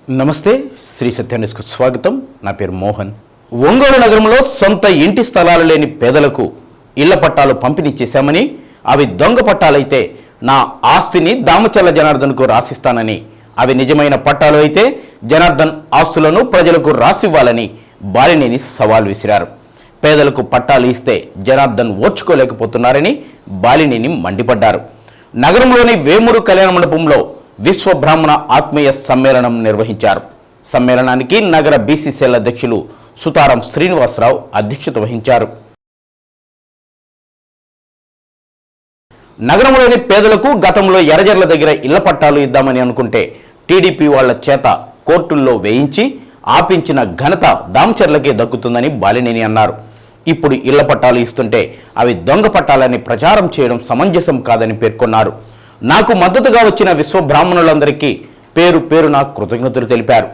నమస్తే శ్రీ సత్య న్యూస్కు స్వాగతం. నా పేరు మోహన్. ఒంగోలు నగరంలో సొంత ఇంటి స్థలాలు లేని పేదలకు ఇళ్ల పట్టాలు పంపిణీ చేశామని, అవి దొంగ పట్టాలైతే నా ఆస్తిని దామచర్ల జనార్దన్కు రాసిస్తానని, అవి నిజమైన పట్టాలు అయితే జనార్దన్ ఆస్తులను ప్రజలకు రాసివ్వాలని బాలినేని సవాల్ విసిరారు. పేదలకు పట్టాలు ఇస్తే జనార్దన్ ఓర్చుకోలేకపోతున్నారని బాలినేని మండిపడ్డారు. నగరంలోని వేమూరు కళ్యాణ మండపంలో విశ్వ బ్రాహ్మణ ఆత్మీయ సమ్మేళనం నిర్వహించారు. సమ్మేళనానికి నగర బీసీసీఎల్ అధ్యక్షులు సుతారం శ్రీనివాసరావు అధ్యక్షత వహించారు. నగరంలోని పేదలకు గతంలో ఎర్రజర్ల దగ్గర ఇళ్ల పట్టాలు ఇద్దామని అనుకుంటే టీడీపీ వాళ్ల చేత కోర్టుల్లో వేయించి ఆపించిన ఘనత దామచర్లకే దక్కుతుందని బాలినేని అన్నారు. ఇప్పుడు ఇళ్ల పట్టాలు ఇస్తుంటే అవి దొంగ పట్టాలని ప్రచారం చేయడం సమంజసం కాదని పేర్కొన్నారు. నాకు మద్దతుగా వచ్చిన విశ్వ బ్రాహ్మణులందరికీ పేరు పేరున కృతజ్ఞతలు తెలిపారు.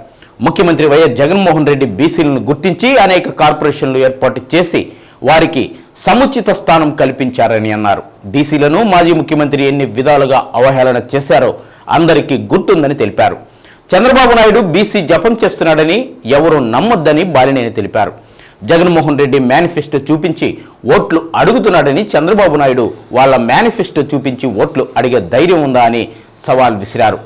ముఖ్యమంత్రి వైఎస్ జగన్మోహన్ రెడ్డి బీసీలను గుర్తించి అనేక కార్పొరేషన్లు ఏర్పాటు చేసి వారికి సముచిత స్థానం కల్పించారని అన్నారు. బీసీలను మాజీ ముఖ్యమంత్రి ఎన్ని విధాలుగా అవహేళన చేశారో అందరికీ గుర్తుందని తెలిపారు. చంద్రబాబు నాయుడు బీసీ జపం చేస్తున్నాడని ఎవరూ నమ్మొద్దని బాలినేని తెలిపారు. జగన్మోహన్ రెడ్డి మేనిఫెస్టో చూపించి ఓట్లు అడుగుతున్నాడని, చంద్రబాబు నాయుడు వాళ్ళ మేనిఫెస్టో చూపించి ఓట్లు అడిగే ధైర్యం ఉందా అని సవాల్ విసిరారు.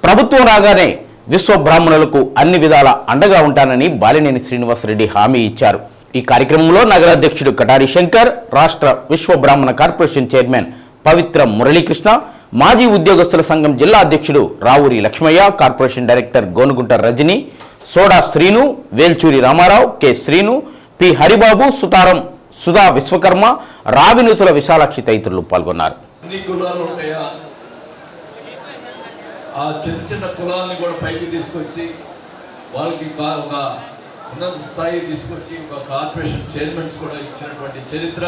ప్రభుత్వం రాగానే విశ్వ బ్రాహ్మణులకు అన్ని విధాల అండగా ఉంటానని బాలినేని శ్రీనివాసరెడ్డి హామీ ఇచ్చారు. ఈ కార్యక్రమంలో నగరాధ్యక్షుడు కటారి శంకర్, రాష్ట్ర విశ్వ బ్రాహ్మణ కార్పొరేషన్ చైర్మన్ పవిత్ర మురళీకృష్ణ, మాజీ ఉద్యోగస్తుల సంఘం జిల్లా అధ్యక్షుడు Ravuri Lakshmaiah, corporation director Gonugunta Rajani, soda Srinu, Velchuri Ramarao, K Srinu, P Haribabu, Sutaram Sudha Vishwakarma, Ravinuthula Visalakshi తదితరులు పాల్గొన్నారు. అన్ని కులాలు ఉంటాయా, ఆ చిన్న చిన్న కులాలని కూడా పైకి తీసుకొచ్చి వాళ్ళకి ఒక ఉన్నత స్థాయి తీసుకొచ్చి ఒక కార్పొరేషన్ చైర్మన్స్ కూడా ఇచ్చినటువంటి చరిత్ర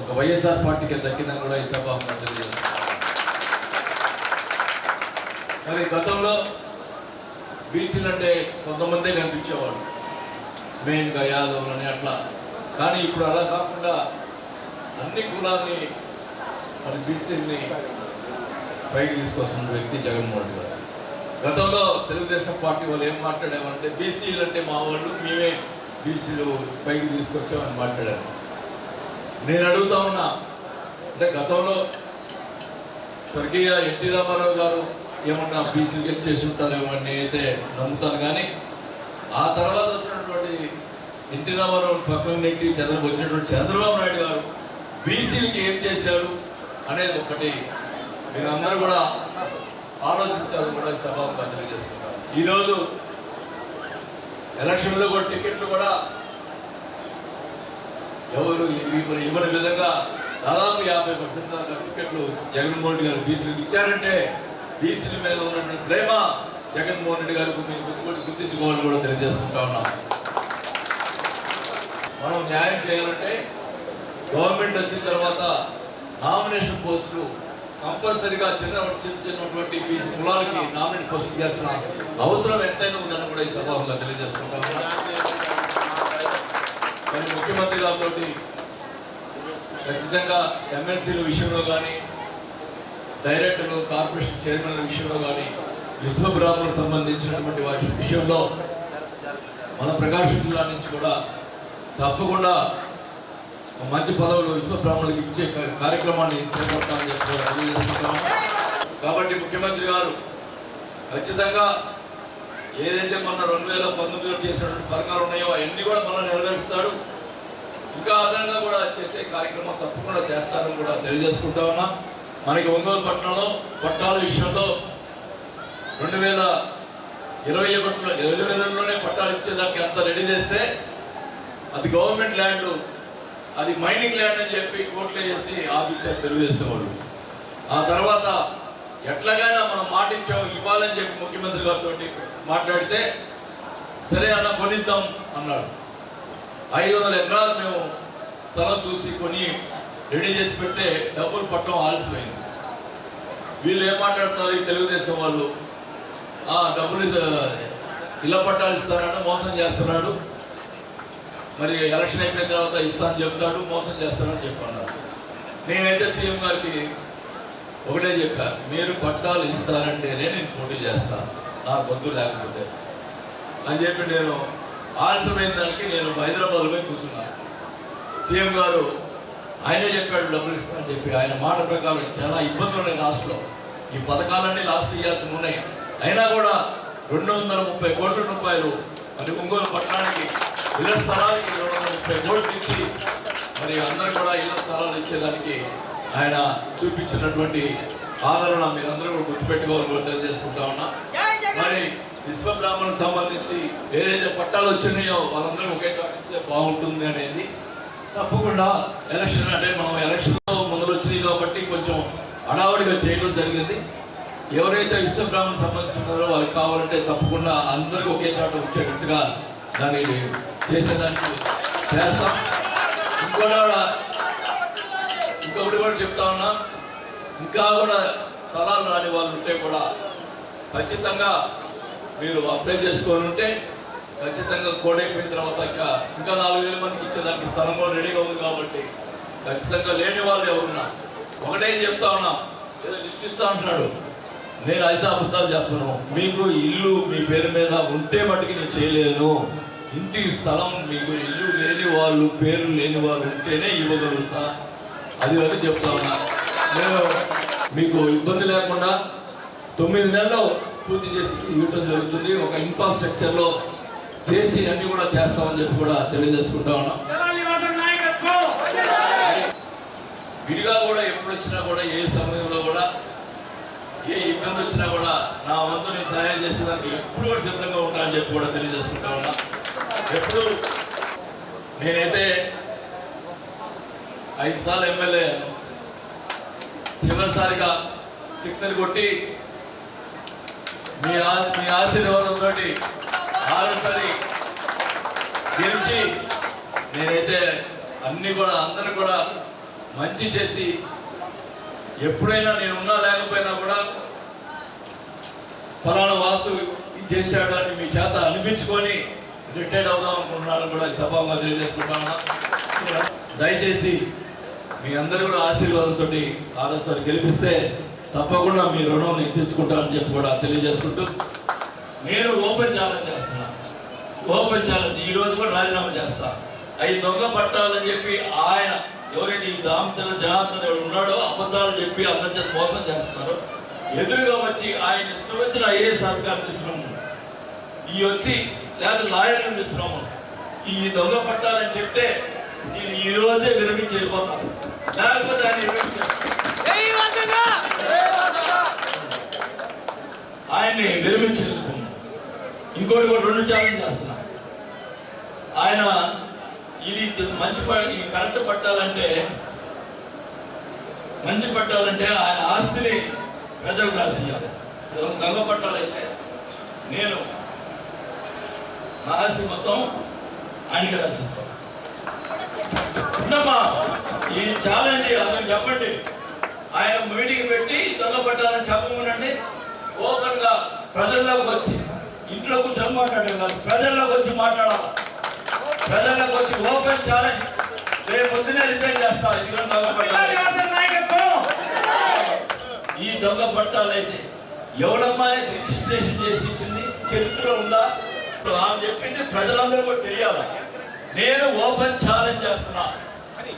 ఒక వైఎస్ఆర్ పార్టీకి దక్కిందని కూడా ఈ సభాముఖంగా తెలియజేస్తారు. మరి గతంలో బీసీలు అంటే కొంతమందే కనిపించేవాళ్ళు, మెయిన్గా యాదవులని అట్లా. కానీ ఇప్పుడు అలా కాకుండా అన్ని కులాన్ని మరి బీసీని పైకి తీసుకొస్తున్న వ్యక్తి జగన్మోహన్ రెడ్డి గారు. గతంలో తెలుగుదేశం పార్టీ వాళ్ళు ఏం మాట్లాడామంటే బీసీలు అంటే మా వాళ్ళు, మేమే బీసీలు పైకి తీసుకొచ్చామని మాట్లాడారు. నేను అడుగుతా ఉన్నా, అంటే గతంలో స్వర్గీయ ఎన్టీ రామారావు గారు ఏమన్నా బీసీలు చేసి ఉంటారేమో అని అయితే నమ్ముతాను. కానీ ఆ తర్వాత వచ్చినటువంటి ఎన్టీ రామారావు పక్కన నెట్టి వచ్చినటువంటి చంద్రబాబు నాయుడు గారు బీసీలకి ఏం చేశారు అనేది ఒకటి మీరు అందరూ కూడా ఆలోచించారు కూడా సభాముఖంగా తెలియజేసుకుంటారు. ఈరోజు ఎలక్షన్లో కూడా టికెట్లు కూడా ఎవరు ఇవ్వని విధంగా దాదాపు 50% దాకా టికెట్లు జగన్మోహన్ రెడ్డి గారు బీసీలకు ఇచ్చారంటే బీసీల మీద ఉన్నటువంటి ప్రేమ జగన్మోహన్ రెడ్డి గారికి మీరు గుర్తించుకోవాలని కూడా తెలియజేసుకుంటా ఉన్నాం. మనం న్యాయం చేయాలంటే గవర్నమెంట్ వచ్చిన తర్వాత నామినేషన్ పోస్టులు కంపల్సరీగా చిన్నటువంటి బీసీ కులాలకి నామినేషన్ పోస్టులు చేయాల్సిన అవసరం ఎంతైనా ఉందని కూడా ఈ సభలో తెలియజేసుకుంటాం. కానీ ముఖ్యమంత్రి గారితో ఖచ్చితంగా ఎమ్మెల్సీల విషయంలో కానీ, డైరెక్టర్లు, కార్పొరేషన్ చైర్మన్ల విషయంలో కానీ, విశ్వ బ్రాహ్మణులకు సంబంధించినటువంటి వాటి విషయంలో మన ప్రకాశం జిల్లా నుంచి కూడా తప్పకుండా మంచి పదవులు విశ్వ బ్రాహ్మణులకు ఇచ్చే కార్యక్రమాన్ని చేపట్టాలని తెలియజేస్తున్నాము. కాబట్టి ముఖ్యమంత్రి గారు ఖచ్చితంగా ఏదైతే మన 2019లో చేసినటువంటి పథకాలు ఉన్నాయో అవన్నీ కూడా మనం నెరవేరుస్తాడు. ఇంకా అదనంగా కూడా చేసే కార్యక్రమం తప్పకుండా చేస్తారని కూడా తెలియజేసుకుంటా ఉన్నా. మనకి ఒంగోలు పట్టణంలో పట్టాల విషయంలో 2021లోనే పట్టాలు ఇచ్చేదానికి అంతా రెడీ చేస్తే అది గవర్నమెంట్ ల్యాండ్, అది మైనింగ్ ల్యాండ్ అని చెప్పి కోర్టులో చేసి ఆపించారు తెలుగుదేశం వాళ్ళు. ఆ తర్వాత ఎట్లాగైనా మనం మాట ఇచ్చాము ఇవ్వాలని చెప్పి ముఖ్యమంత్రి గారితో మాట్లాడితే సరే అన్న కొనిద్దాం అన్నాడు. 500 ఎకరాలు మేము స్థలం చూసి కొని రెడీ చేసి పెడితే డబ్బులు పట్టడం ఆలస్యమైంది. వీళ్ళు ఏం మాట్లాడుతున్నారు ఈ తెలుగుదేశం వాళ్ళు, డబ్బులు ఇళ్ళ పట్టాలు ఇస్తారని మోసం చేస్తున్నాడు, మరి ఎలక్షన్ అయిపోయిన తర్వాత ఇస్తానని చెప్తాడు, మోసం చేస్తానని చెప్పన్నారు. నేనైతే సీఎం గారికి ఒకటే చెప్పాను, మీరు పట్టాలు ఇస్తారంటేనే నేను పోటీ చేస్తాను, నాకు వద్దు లేకపోతే అని చెప్పి నేను ఆలస్యమైన దానికి నేను హైదరాబాద్లో పోయి కూర్చున్నాను. సీఎం గారు ఆయనే చెప్పాడు డబ్బులు ఇస్తానని చెప్పి. ఆయన మాట ప్రకారం చాలా ఇబ్బందులు ఉన్నాయి రాష్ట్రంలో. ఈ పథకాలన్నీ లాస్ట్ ఇయ్యాల్సి ఉన్నాయి. అయినా కూడా 230 కోట్ల రూపాయలు మరి ఒంగోలు పట్టణానికి ఇళ్ల స్థలానికి 230 కోట్లు ఇచ్చి మరి అందరూ కూడా ఇళ్ల స్థలాలు ఇచ్చేదానికి ఆయన చూపించినటువంటి ఆదరణ మీరందరూ కూడా గుర్తుపెట్టుకోవాలని తెలియజేసుకుంటా ఉన్నా. మరి విశ్వబ్రాహ్మణులకు సంబంధించి ఏదైతే పట్టాలు వచ్చినాయో వాళ్ళందరూ ఒకే చోట ఇస్తే బాగుంటుంది అనేది తప్పకుండా ఎలక్షన్ అంటే మనం ఎలక్షన్లో ముందు వచ్చింది కాబట్టి కొంచెం హడావుడిగా చేయడం జరిగింది. ఎవరైతే విశ్వబ్రాహ్మణులకు సంబంధించినారో వాళ్ళకి కావాలంటే తప్పకుండా అందరికీ ఒకే చోట వచ్చేటట్టుగా దాన్ని చేసేదానికి చేస్తాం. ఇంకొకటి కూడా చెప్తా ఉన్నా, ఇంకా కూడా స్థలాలు రాని వాళ్ళు ఉంటే కూడా ఖచ్చితంగా మీరు అప్లై చేసుకొని ఉంటే ఖచ్చితంగా కోడ్ అయిపోయిన తర్వాత ఇంకా 4,000 మందికి ఇచ్చేదానికి స్థలం కూడా రెడీగా ఉంది కాబట్టి ఖచ్చితంగా లేని వాళ్ళు ఎవరున్నా ఒకటే చెప్తా ఉన్నా, ఏదో లిస్ట్ ఇస్తా ఉంటున్నాడు. నేను అయితే అబద్ధాలు చెప్తున్నాను. మీకు ఇల్లు మీ పేరు మీద ఉంటే మటుకు నేను చేయలేను. ఇంటి స్థలం మీకు ఇల్లు లేని వాళ్ళు పేరు లేని వాళ్ళు ఉంటేనే ఇవ్వగలుగుతా. అది చెప్తా ఉన్నా. నేను మీకు ఇబ్బంది లేకుండా 9 నెలలు పూర్తి చేసి ఇవ్వటం జరుగుతుంది. ఒక ఇన్ఫ్రాస్ట్రక్చర్లో చేసి అన్ని కూడా చేస్తామని చెప్పి కూడా తెలియజేసుకుంటా ఉన్నాం. విడిగా కూడా ఎప్పుడు వచ్చినా కూడా ఏ సమయంలో కూడా ఏ ఇబ్బంది వచ్చినా కూడా నా వంతు నేను సహాయం చేసేదానికి ఎప్పుడు కూడా సిద్ధంగా ఉంటానని చెప్పి కూడా తెలియజేసుకుంటా ఉన్నా. ఎప్పుడు నేనైతే 5 సార్లు ఎమ్మెల్యే చివరిసారిగా 6 కొట్టి మీ ఆశీర్వాదంతో 6సారి గెలిచి నేనైతే అన్ని కూడా అందరూ కూడా మంచి చేసి ఎప్పుడైనా నేను ఉన్నా లేకపోయినా కూడా ఫలానా వాసు చేశాడు అని మీ చేత అనిపించుకొని రిటైర్డ్ అవుదాం అనుకుంటున్నాను కూడా సభగా తెలియజేసుకుంటాను. దయచేసి మీ అందరూ కూడా ఆశీర్వాదంతో 6సారి గెలిపిస్తే తప్పకుండా మీ రుణం నేను తెచ్చుకుంటానని చెప్పి కూడా తెలియజేసుకుంటూ నేను ఓపెన్ ఛాలెంజ్ చేస్తున్నాను. ఓపెన్ ఛాలెంజ్ ఈ రోజు కూడా రాజీనామా చేస్తా. అవి దొంగ పట్టాలని చెప్పి ఆయన ఎవరైతే ఈ దామచల జనార్దన్ ఎవరు ఉన్నాడో అబద్ధాలు చెప్పి అందరి చేత మోసం చేస్తున్నారు. ఎదురుగా వచ్చి ఆయన ఇష్టం వచ్చిన ఐఏఎస్ అధికారులు తీసుకున్నాము, ఈ వచ్చి లేదా లాయర్లు తీసుకున్నాము. ఈ దొంగ పట్టాలని చెప్తే నేను ఈ రోజే విరమించి వెళ్ళిపోతాను, లేకపోతే ఆయన ఆయన్ని విరమించి వెళ్ళిపోతాను. ఇంకోటి కూడా 2 ఛాలెంజ్ చేస్తున్నా. ఆయన ఇది ఈ కరెంటు పట్టాలంటే ఆయన ఆస్తిని ప్రజలకు రాసియాలి. దొంగ పట్టాలైతే నేను నా ఆస్తి మొత్తం ఆయనకి రాసిస్తాను. ఈ ఛాలెంజ్ అతను చెప్పండి. ఆయన మీటింగ్ పెట్టి దొంగ పట్టాలని చెప్పమనండి. ఓపెన్ గా ప్రజల్లోకి వచ్చి ఇంట్లో కూర్చొని మాట్లాడే కాదు, ప్రజల్లోకి వచ్చి మాట్లాడాలి. ప్రజలకు వచ్చి ఓపెన్ ఛాలెంజ్ రేపు పొద్దునే రిజైన్ చేస్తారు. ఈ దొంగ పట్టాలు అయితే ఎవడమ్మా రిజిస్ట్రేషన్ చేసి ఇచ్చింది, చరిత్ర ఉందా ఆమె చెప్పింది ప్రజలందరూ కూడా తెలియాలి. నేను ఓపెన్ ఛాలెంజ్ చేస్తున్నా.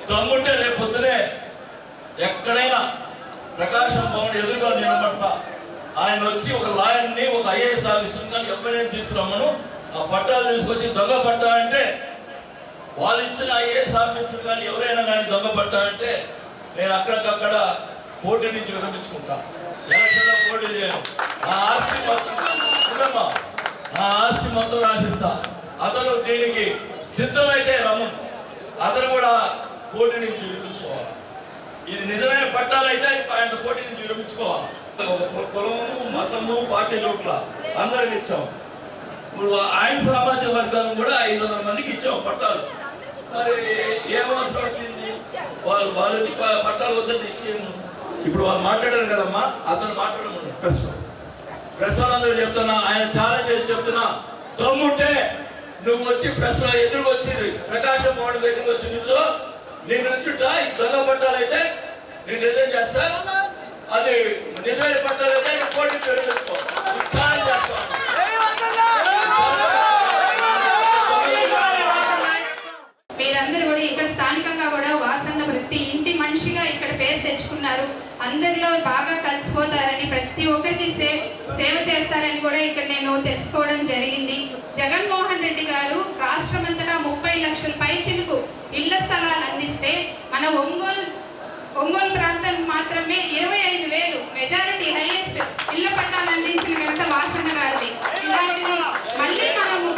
దమ్ముంటే రేపు పొద్దునే ఎక్కడైనా ప్రకాశం భవన్ ఎదురుగా నిలబడతా. ఆయన వచ్చి ఒక లాయర్ని ఒక ఐఏఎస్ ఆఫీసర్ కానీ ఎవరైనా తీసుకురమ్మను. ఆ పట్టాలు తీసుకొచ్చి దొంగ పట్టా అంటే వాళ్ళు ఇచ్చిన ఐఏఎస్ ఆఫీసర్ కానీ ఎవరైనా కానీ దొంగ పట్టా అంటే నేను అక్కడికక్కడ పోటీ నుంచి విరమించుకుంటా. ఎలక్షన్లో పోటీ చేయను. నా ఆస్తి మొత్తం రాసిస్తా. అతను దీనికి సిద్ధమైతే రమ్మను, అతను కూడా పోటీ నుంచి విరమించుకోవాలి. ఇది నిజమైన పట్టాలైతే ఆయన పోటీ నుంచి విరమించుకోవాలి. కులము మతము పార్టీ లోపల అందరికి ఇచ్చాం. ఇప్పుడు ఆయన సామాజిక వర్గాలను కూడా 500 మందికి ఇచ్చాం పట్టాలు. మరి ఏం అవసరం వచ్చింది? వాళ్ళు పట్టాలు వద్దని ఇచ్చేము. ఇప్పుడు వాళ్ళు మాట్లాడారు కదమ్మా, అతను మాట్లాడమన్నారు ప్రెస్ వాళ్ళందరూ చెప్తున్నా. ఆయన ఛాలెంజ్ చేసి చెప్తున్నా, దమ్ముంటే నువ్వు వచ్చి ప్రెస్ లో ఎదురు వచ్చి ప్రకాశం భవన్ దగ్గరకు వచ్చి నుంచో, నేను నుంచుంటా. ఈ దొంగ పట్టాలైతే నేను రిజైన్ చేస్తా. అది నిజమైన పట్టాలైతే పోటీ ఛాలెంజ్ చేస్తాను. అందరిలో బాగా కలిసిపోతారని, ప్రతి ఒక్కరికి సేవ చేస్తారని కూడా ఇక్కడ నేను తెలుసుకోవడం జరిగింది. జగన్మోహన్ రెడ్డి గారు రాష్ట్రమంతటా 30 లక్షల పైచిలకు ఇళ్ల స్థలాలు అందిస్తే మన ఒంగోలు ప్రాంతం మాత్రమే 25,000 మెజారిటీ హైయెస్ట్ ఇళ్ల పట్టాలు అందించిన ఘనత వాసన్న గారిది. ఇలాంటిది మళ్ళీ మనము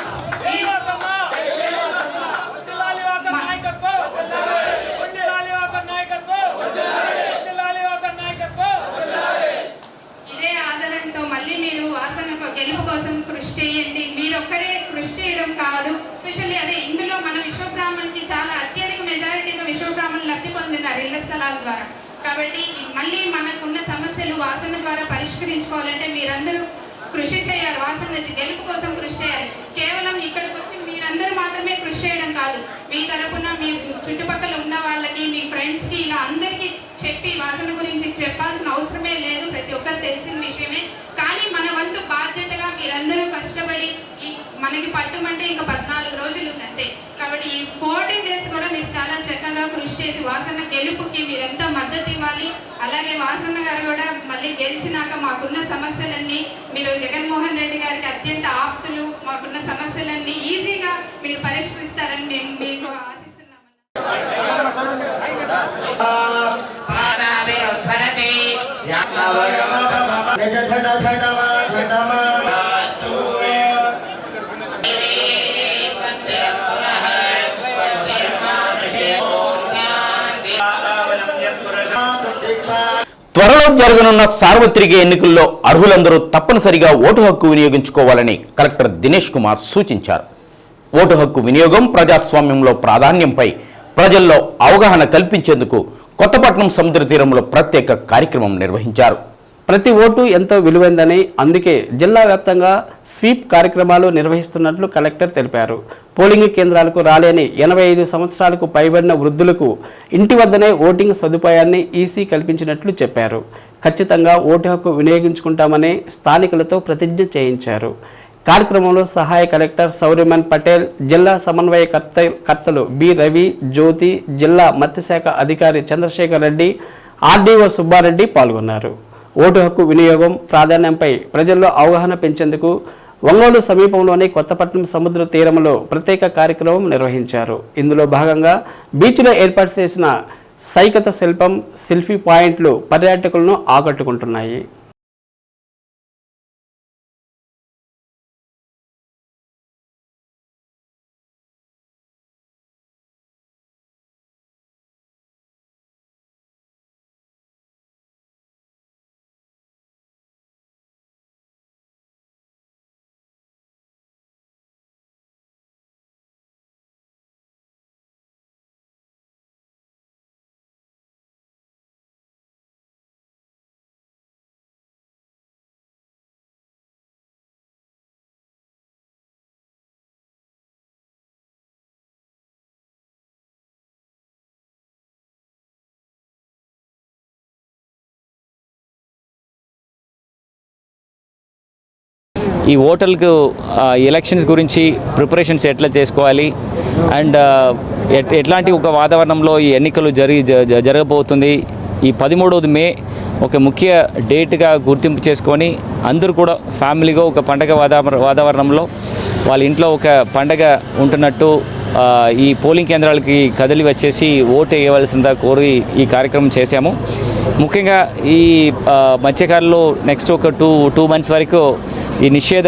ఇదే ఆదరణతో మళ్ళీ మీరు వాసన గెలుపు కోసం కృషి చేయండి. మీరొక్కరే కృషి చేయడం కాదు, స్పెషల్లీ అదే ఇందులో మన విశ్వబ్రాహ్మణ్కి చాలా అత్యధిక మెజారిటీతో విశ్వబ్రాహ్మణులు లబ్ధి పొందినారు ఇళ్ల స్థలాల ద్వారా. కాబట్టి మళ్ళీ మనకున్న సమస్యలు వాసన ద్వారా పరిష్కరించుకోవాలంటే మీరందరూ కృషి చేయాలి. వాసన గెలుపు కోసం కృషి చేయాలి. కేవలం ఇక్కడికి వచ్చి మీరందరూ మాత్రమే కృషి చేయడం కాదు, మీ తరపున మీ చుట్టుపక్కల ఉన్న వాళ్ళకి, మీ ఫ్రెండ్స్కి, ఇలా అందరికీ చెప్పి వాసన గురించి చెప్పాల్సిన అవసరమే లేదు, ప్రతి ఒక్కరు తెలిసిన విషయమే. కానీ మన వంతు బాధ్యతగా మీరందరూ కష్టపడి మనకి పట్టుమంటే ఇంకా 14 రోజులు ఉంది అంతే. కాబట్టి ఈ 14 days కూడా మీరు చాలా చక్కగా కృషి చేసి వాసన గెలుపుకి మీరెంత మద్దతు ఇవ్వాలి. అలాగే వాసన్న గారు కూడా మళ్ళీ గెలిచినాక మాకున్న సమస్యలన్నీ, మీరు జగన్మోహన్ రెడ్డి గారికి అత్యంత ఆప్తులు, మాకున్న సమస్యలన్నీ ఈజీగా మీరు పరిష్కరిస్తారని మేము మీకు ఆశిస్తున్నాము. త్వరలో జరగనున్న సార్వత్రిక ఎన్నికల్లో అర్హులందరూ తప్పనిసరిగా ఓటు హక్కు వినియోగించుకోవాలని కలెక్టర్ దినేష్ కుమార్ సూచించారు. ఓటు హక్కు వినియోగం ప్రజాస్వామ్యంలో ప్రాధాన్యంపై ప్రజల్లో అవగాహన కల్పించేందుకు కొత్తపట్నం సముద్ర తీరంలో ప్రత్యేక కార్యక్రమం నిర్వహించారు. ప్రతి ఓటు ఎంతో విలువైందని, అందుకే జిల్లా వ్యాప్తంగా స్వీప్ కార్యక్రమాలు నిర్వహిస్తున్నట్లు కలెక్టర్ తెలిపారు. పోలింగ్ కేంద్రాలకు రాలేని 85 సంవత్సరాలకు పైబడిన వృద్ధులకు ఇంటి వద్దనే ఓటింగ్ సదుపాయాన్ని ఈసీ కల్పించినట్లు చెప్పారు. ఖచ్చితంగా ఓటు హక్కు వినియోగించుకుంటామని స్థానికులతో ప్రతిజ్ఞ చేయించారు. కార్యక్రమంలో సహాయ కలెక్టర్ సౌరిమన్ పటేల్, జిల్లా సమన్వయకర్తలు బి రవి, జ్యోతి, జిల్లా మత్స్యశాఖ అధికారి చంద్రశేఖర్ రెడ్డి, ఆర్డీఓ సుబ్బారెడ్డి పాల్గొన్నారు. ఓటు హక్కు వినియోగం ప్రాధాన్యంపై ప్రజల్లో అవగాహన పెంచేందుకు ఒంగోలు సమీపంలోని కొత్తపట్నం సముద్ర తీరంలో ప్రత్యేక కార్యక్రమం నిర్వహించారు. ఇందులో భాగంగా బీచ్లో ఏర్పాటు చేసిన సైకత శిల్పం, సెల్ఫీ పాయింట్లు పర్యాటకులను ఆకట్టుకుంటున్నాయి. ఈ ఓటర్లకు ఎలక్షన్స్ గురించి ప్రిపరేషన్స్ ఎట్లా చేసుకోవాలి అండ్ ఎట్లాంటి ఒక వాతావరణంలో ఈ ఎన్నికలు జరగబోతుంది. ఈ 13వ మే ఒక ముఖ్య డేట్గా గుర్తింపు చేసుకొని అందరూ కూడా ఫ్యామిలీగా ఒక పండగ వాతావరణంలో వాళ్ళ ఇంట్లో ఒక పండగ ఉంటున్నట్టు ఈ పోలింగ్ కేంద్రాలకి కదిలి వచ్చేసి ఓటు వేయవలసిందిగా కోరి ఈ కార్యక్రమం చేశాము. ముఖ్యంగా ఈ మత్స్యకారులు నెక్స్ట్ ఒక టూ మంత్స్ వరకు ఈ నిషేధ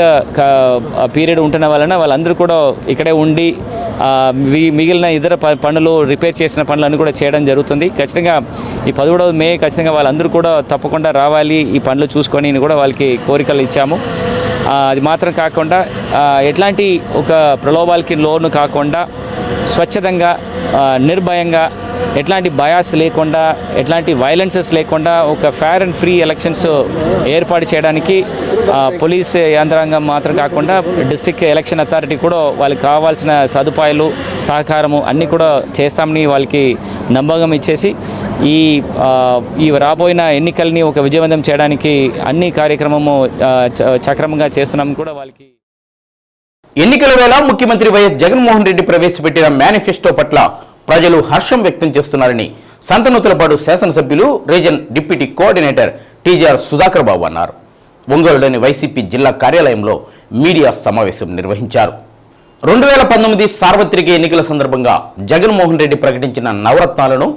పీరియడ్ ఉంటున్న వలన వాళ్ళందరూ కూడా ఇక్కడే ఉండి మిగిలిన ఇతర పనులు, రిపేర్ చేసిన పనులన్నీ కూడా చేయడం జరుగుతుంది. ఖచ్చితంగా ఈ 13వ మే ఖచ్చితంగా వాళ్ళందరూ కూడా తప్పకుండా రావాలి, ఈ పనులు చూసుకొని కూడా వాళ్ళకి కోరికలు ఇచ్చాము. అది మాత్రం కాకుండా ఎట్లాంటి ఒక ప్రలోభాలకి లోను కాకుండా స్వచ్ఛందంగా, నిర్భయంగా, ఎట్లాంటి బయాస్ లేకుండా, ఎట్లాంటి వైలెన్సెస్ లేకుండా ఒక ఫేర్ అండ్ ఫ్రీ ఎలక్షన్స్ ఏర్పాటు చేయడానికి పోలీస్ యంత్రాంగం మాత్రం కాకుండా డిస్ట్రిక్ట్ ఎలక్షన్ అథారిటీ కూడా వాళ్ళకి కావాల్సిన సదుపాయాలు, సహకారము అన్నీ కూడా చేస్తామని వాళ్ళకి నమ్మకం ఇచ్చేసి ఈ రాబోయిన ఎన్నికల్ని ఒక విజయవంతం చేయడానికి అన్ని కార్యక్రమము చక్రమంగా చేస్తున్నాము కూడా వాళ్ళకి. ఎన్నికల వేళ ముఖ్యమంత్రి వైఎస్ జగన్మోహన్ రెడ్డి ప్రవేశపెట్టిన మేనిఫెస్టో పట్ల ప్రజలు హర్షం వ్యక్తం చేస్తున్నారని సంతనూతలపాడు శాసనసభ్యులు region deputy coordinator TGR Sudhakar Babu అన్నారు. ఒంగోలులోని వైసీపీ జిల్లా కార్యాలయంలో మీడియా సమావేశం నిర్వహించారు. 2019 సార్వత్రిక ఎన్నికల సందర్భంగా జగన్మోహన్ రెడ్డి ప్రకటించిన నవరత్నాలను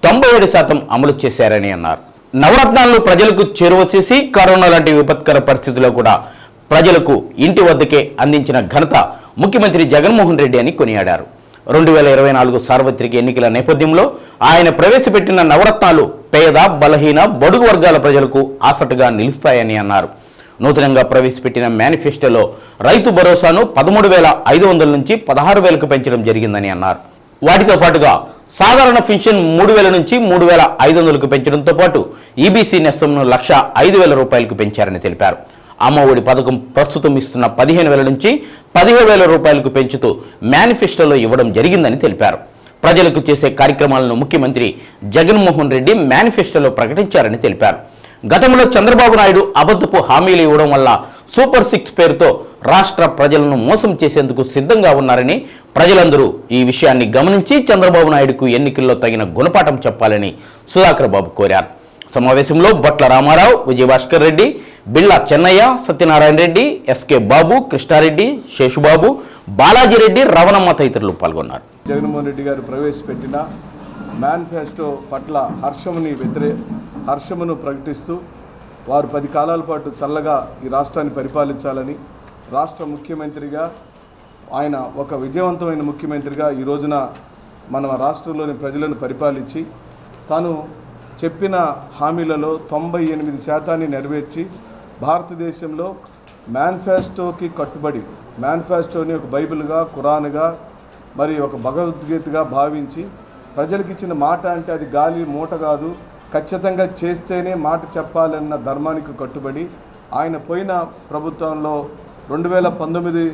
97% అమలు చేశారని అన్నారు. నవరత్నాలను ప్రజలకు చేరువ చేసి కరోనా లాంటి విపత్కర పరిస్థితుల్లో కూడా ప్రజలకు ఇంటి వద్దకే అందించిన ఘనత ముఖ్యమంత్రి జగన్మోహన్ రెడ్డి అని కొనియాడారు. 2024 సార్వత్రిక ఎన్నికల నేపథ్యంలో ఆయన ప్రవేశపెట్టిన నవరత్నాలు పేద, బలహీన, బడుగు వర్గాల ప్రజలకు ఆసటగా నిలుస్తాయని అన్నారు. నూతనంగా ప్రవేశపెట్టిన మేనిఫెస్టోలో రైతు భరోసాను 13,500 నుంచి 16,000కు పెంచడం జరిగిందని అన్నారు. వాటితో పాటుగా సాధారణ పెన్షన్ 3,000 నుంచి 3,500కు పెంచడంతో పాటు ఈబీసీ నెస్తంను 1,05,000 రూపాయలకు పెంచారని తెలిపారు. అమ్మఒడి పథకం ప్రస్తుతం ఇస్తున్న 15,000 నుంచి 17,000 రూపాయలకు పెంచుతూ మేనిఫెస్టోలో ఇవ్వడం జరిగిందని తెలిపారు. ప్రజలకు చేసే కార్యక్రమాలను ముఖ్యమంత్రి జగన్మోహన్ రెడ్డి మేనిఫెస్టోలో ప్రకటించారని తెలిపారు. గతంలో చంద్రబాబు నాయుడు అబద్ధపు హామీలు ఇవ్వడం వల్ల సూపర్ 6 పేరుతో రాష్ట్ర ప్రజలను మోసం చేసేందుకు సిద్ధంగా ఉన్నారని, ప్రజలందరూ ఈ విషయాన్ని గమనించి చంద్రబాబు నాయుడుకు ఎన్నికల్లో తగిన గుణపాఠం చెప్పాలని సుధాకర్ బాబు కోరారు. సమావేశంలో బొట్ల రామారావు, విజయభాస్కర్ రెడ్డి, బిళ్ళ చెన్నయ్య, సత్యనారాయణ రెడ్డి, ఎస్కే బాబు, కృష్ణారెడ్డి, శేషుబాబు, బాలాజీరెడ్డి, రవణమ్మ తదితరులు పాల్గొన్నారు. జగన్మోహన్ రెడ్డి గారు ప్రవేశపెట్టిన మేనిఫెస్టో పట్ల హర్షమును ప్రకటిస్తూ వారు 10 కాలాల పాటు చల్లగా ఈ రాష్ట్రాన్ని పరిపాలించాలని, రాష్ట్ర ముఖ్యమంత్రిగా ఆయన ఒక విజయవంతమైన ముఖ్యమంత్రిగా ఈ రోజున మన రాష్ట్రంలోని ప్రజలను పరిపాలించి తాను చెప్పిన హామీలలో 98% నెరవేర్చి భారతదేశంలో మేనిఫెస్టోకి కట్టుబడి మేనిఫెస్టోని ఒక బైబిల్గా, ఖురాన్గా, మరి ఒక భగవద్గీతగా భావించి ప్రజలకు ఇచ్చిన మాట అంటే అది గాలి మూట కాదు, ఖచ్చితంగా చేస్తేనే మాట చెప్పాలన్న ధర్మానికి కట్టుబడి ఆయన పోయిన ప్రభుత్వంలో 2019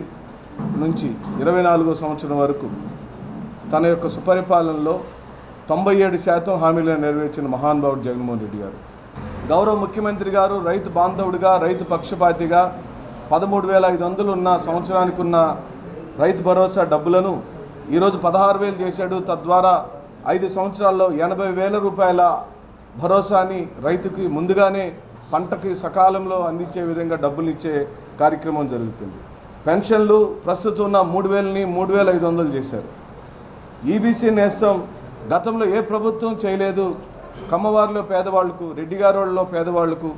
నుంచి 24వ సంవత్సరం వరకు తన యొక్క సుపరిపాలనలో 97% హామీలను నెరవేర్చిన మహానుభావుడు జగన్మోహన్ రెడ్డి గారు. గౌరవ ముఖ్యమంత్రి గారు రైతు బాంధవుడిగా, రైతు పక్షపాతిగా 13,500 ఉన్న సంవత్సరానికి ఉన్న రైతు భరోసా డబ్బులను ఈరోజు 16,000 చేశాడు. తద్వారా 5 సంవత్సరాల్లో 80,000 రూపాయల భరోసాని రైతుకి ముందుగానే పంటకి సకాలంలో అందించే విధంగా డబ్బులు ఇచ్చే కార్యక్రమం జరుగుతుంది. పెన్షన్లు ప్రస్తుతం ఉన్న 3,000ని 3,500 చేశారు. ఈబీసీ నేస్తం గతంలో ఏ ప్రభుత్వం చేయలేదు. కమ్మవారిలో పేదవాళ్లకు, రెడ్డిగారోళ్ళలో పేదవాళ్లకు,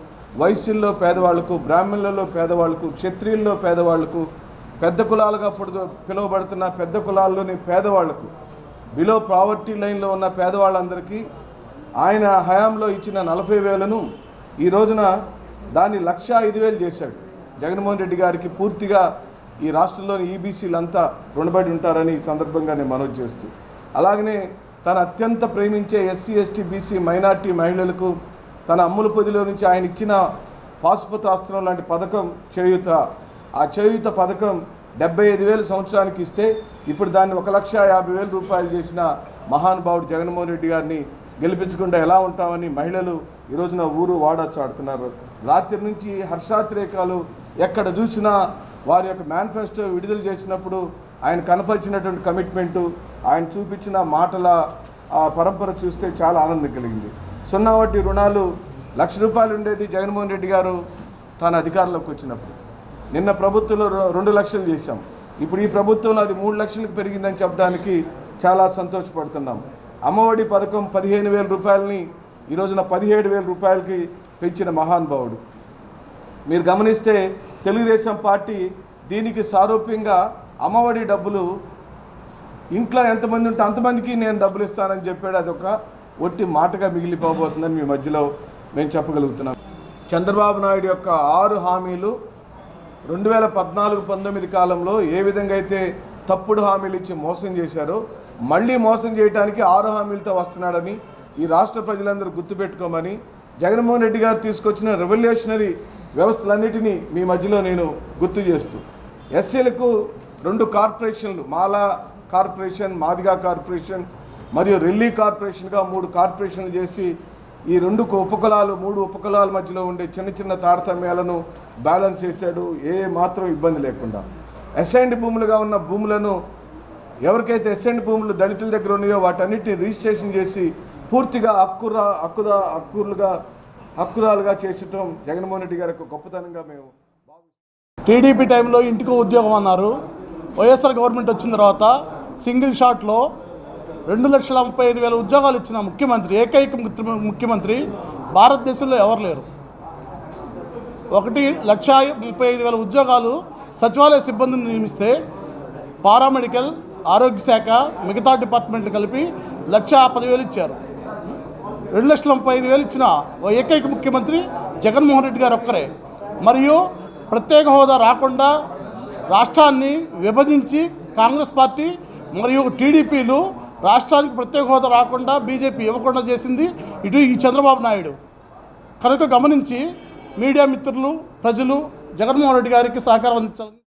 వైశ్యుల్లో పేదవాళ్లకు, బ్రాహ్మణులలో పేదవాళ్లకు, క్షత్రియుల్లో పేదవాళ్లకు, పెద్ద కులాలుగా పిలువబడుతున్న పెద్ద కులాల్లోని పేదవాళ్లకు, బిలో పావర్టీ లైన్లో ఉన్న పేదవాళ్ళందరికీ ఆయన హయాంలో ఇచ్చిన 40,000ను ఈ రోజున దాన్ని 1,05,000 చేశాడు. జగన్మోహన్ రెడ్డి గారికి పూర్తిగా ఈ రాష్ట్రంలోని ఈబీసీలంతా రుణపడి ఉంటారని ఈ సందర్భంగా నేను మనవి చేస్తూ, అలాగనే తన అత్యంత ప్రేమించే ఎస్సీ, ఎస్టీ, బీసీ, మైనార్టీ మహిళలకు తన అమ్ముల పొదిలో నుంచి ఆయన ఇచ్చిన పాశుపతాస్త్రం లాంటి పథకం చేయూత, ఆ చేయూత పథకం 75,000 సంవత్సరానికి ఇస్తే ఇప్పుడు దాన్ని 1,50,000 రూపాయలు చేసిన మహానుభావుడు జగన్మోహన్ రెడ్డి గారిని గెలిపించకుండా ఎలా ఉంటామని మహిళలు ఈ రోజున ఊరు వాడ చాడుతున్నారు. రాత్రి నుంచి హర్షాతిరేకాలు ఎక్కడ చూసినా వారి యొక్క మేనిఫెస్టో విడుదల చేసినప్పుడు ఆయన కనపరిచినటువంటి కమిట్మెంటు, ఆయన చూపించిన మాటల పరంపర చూస్తే చాలా ఆనందం కలిగింది. 0 వడ్డీ రుణాలు 1,00,000 రూపాయలు ఉండేది జగన్మోహన్ రెడ్డి గారు తాను అధికారంలోకి వచ్చినప్పుడు. నిన్న ప్రభుత్వంలో 2 లక్షలు చేశాం. ఇప్పుడు ఈ ప్రభుత్వంలో అది 3 లక్షలకు పెరిగిందని చెప్పడానికి చాలా సంతోషపడుతున్నాం. అమ్మఒడి పథకం 15,000 రూపాయలని ఈ రోజున 17,000 రూపాయలకి పెంచిన మహానుభావుడు. మీరు గమనిస్తే తెలుగుదేశం పార్టీ దీనికి సారూప్యంగా అమ్మఒడి డబ్బులు ఇంట్లో ఎంతమంది ఉంటే అంతమందికి నేను డబ్బులు ఇస్తానని చెప్పాడు. అదొక ఒట్టి మాటగా మిగిలిపోబోతుందని మీ మధ్యలో మేము చెప్పగలుగుతున్నాం. చంద్రబాబు నాయుడు యొక్క 6 హామీలు 2014-19 కాలంలో ఏ విధంగా అయితే తప్పుడు హామీలు ఇచ్చి మోసం చేశారో మళ్ళీ మోసం చేయడానికి 6 హామీలతో వస్తున్నాడని ఈ రాష్ట్ర ప్రజలందరూ గుర్తుపెట్టుకోమని జగన్మోహన్ రెడ్డి గారు తీసుకొచ్చిన రెవల్యూషనరీ వ్యవస్థలన్నిటినీ మీ మధ్యలో నేను గుర్తు చేస్తూ, ఎస్సీలకు 2 కార్పొరేషన్లు, మాలా కార్పొరేషన్, మాదిగా కార్పొరేషన్ మరియు రెల్లీ కార్పొరేషన్గా 3 కార్పొరేషన్లు చేసి ఈ 2 ఉపకులాలు 3 ఉపకులాల మధ్యలో ఉండే చిన్న చిన్న తారతమ్యాలను బ్యాలెన్స్ చేశాడు. ఏ మాత్రం ఇబ్బంది లేకుండా అసైన్డ్ భూములుగా ఉన్న భూములను ఎవరికైతే అసైన్డ్ భూములు దళితుల దగ్గర ఉన్నాయో వాటన్నిటిని రిజిస్ట్రేషన్ చేసి పూర్తిగా హక్కురాలుగా చేసటం జగన్మోహన్ రెడ్డి గారి యొక్క గొప్పతనంగా మేము టీడీపీ టైంలో ఇంటికో ఉద్యోగం అన్నారు. వైఎస్ఆర్ గవర్నమెంట్ వచ్చిన తర్వాత సింగిల్ షాట్లో 2,35,000 ఉద్యోగాలు ఇచ్చిన ముఖ్యమంత్రి, ఏకైక ముఖ్యమంత్రి భారతదేశంలో ఎవరు లేరు. 1,35,000 ఉద్యోగాలు సచివాలయ సిబ్బందిని నియమిస్తే పారామెడికల్, ఆరోగ్య శాఖ, మిగతా డిపార్ట్మెంట్లు కలిపి 1,10,000 ఇచ్చారు. 2,35,000 ఇచ్చిన ఏకైక ముఖ్యమంత్రి జగన్మోహన్ రెడ్డి గారు ఒక్కరే. మరియు ప్రత్యేక హోదా రాకుండా రాష్ట్రాన్ని విభజించి కాంగ్రెస్ పార్టీ మరియు టీడీపీలు రాష్ట్రానికి ప్రత్యేక హోదా రాకుండా బీజేపీ ఇవ్వకుండా చేసింది ఇటు ఈ చంద్రబాబు నాయుడు. కనుక గమనించి మీడియా మిత్రులు, ప్రజలు జగన్మోహన్ రెడ్డి గారికి సహకారం అందించాలని.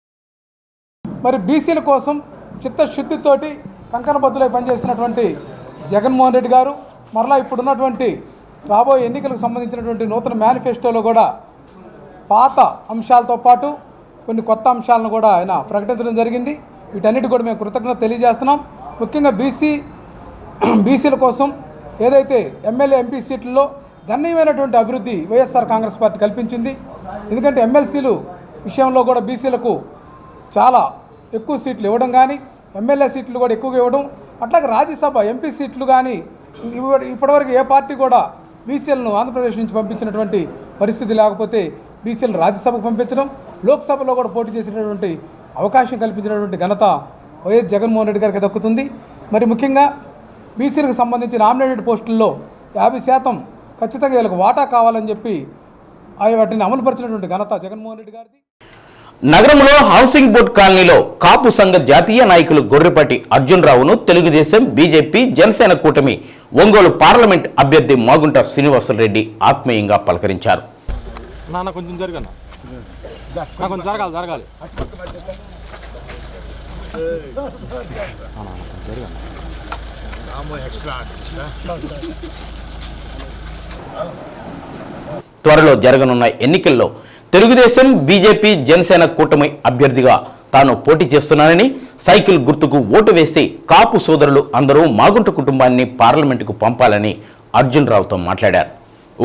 మరి బీసీల కోసం చిత్తశుద్ధితోటి కంకణబద్దులై పనిచేస్తున్నటువంటి జగన్మోహన్ రెడ్డి గారు మరలా ఇప్పుడున్నటువంటి రాబోయే ఎన్నికలకు సంబంధించినటువంటి నూతన మేనిఫెస్టోలో కూడా పాత అంశాలతో పాటు కొన్ని కొత్త అంశాలను కూడా ఆయన ప్రకటించడం జరిగింది. వీటన్నిటి కూడా మేము కృతజ్ఞత తెలియజేస్తున్నాం. ముఖ్యంగా బీసీల కోసం ఏదైతే ఎమ్మెల్యే, ఎంపీ సీట్లలో గణనీయమైనటువంటి అభివృద్ధి వైఎస్ఆర్ కాంగ్రెస్ పార్టీ కల్పించింది. ఎందుకంటే ఎమ్మెల్సీలు విషయంలో కూడా బీసీలకు చాలా ఎక్కువ సీట్లు ఇవ్వడం కానీ, ఎమ్మెల్యే సీట్లు కూడా ఎక్కువగా ఇవ్వడం, అట్లాగే రాజ్యసభ ఎంపీ సీట్లు కానీ ఇప్పటివరకు ఏ పార్టీ కూడా బీసీలను ఆంధ్రప్రదేశ్ నుంచి పంపించినటువంటి పరిస్థితి లేకపోతే బీసీలను రాజ్యసభకు పంపించడం, లోక్సభలో కూడా పోటీ చేసేటటువంటి అవకాశం కల్పించినటువంటి ఘనత వైఎస్ జగన్మోహన్ రెడ్డి గారికి దక్కుతుంది. మరి ముఖ్యంగా బీసీలకు సంబంధించి నామినేటెడ్ పోస్టుల్లో 50% ఖచ్చితంగా వీళ్ళకి వాటా కావాలని చెప్పి వాటిని అమలుపరిచినటువంటి ఘనత జగన్మోహన్ రెడ్డి గారిది. నగరంలో హౌసింగ్ బోర్డ్ కాలనీలో కాపు సంఘ జాతీయ నాయకులు గొర్రెపాటి అర్జున్ రావును తెలుగుదేశం, బీజేపీ, జనసేన కూటమి ఒంగోలు పార్లమెంట్ అభ్యర్థి మాగుంట శ్రీనివాసరెడ్డి ఆత్మీయంగా పలకరించారు. కొంచెం జరగాలి త్వరలో జరగనున్న ఎన్నికల్లో తెలుగుదేశం, బీజేపీ, జనసేన కూటమి అభ్యర్థిగా తాను పోటీ చేస్తున్నానని, సైకిల్ గుర్తుకు ఓటు వేసి కాపు సోదరులు అందరూ మాగుంట కుటుంబాన్ని పార్లమెంటుకు పంపాలని అర్జున్ రావుతో మాట్లాడారు.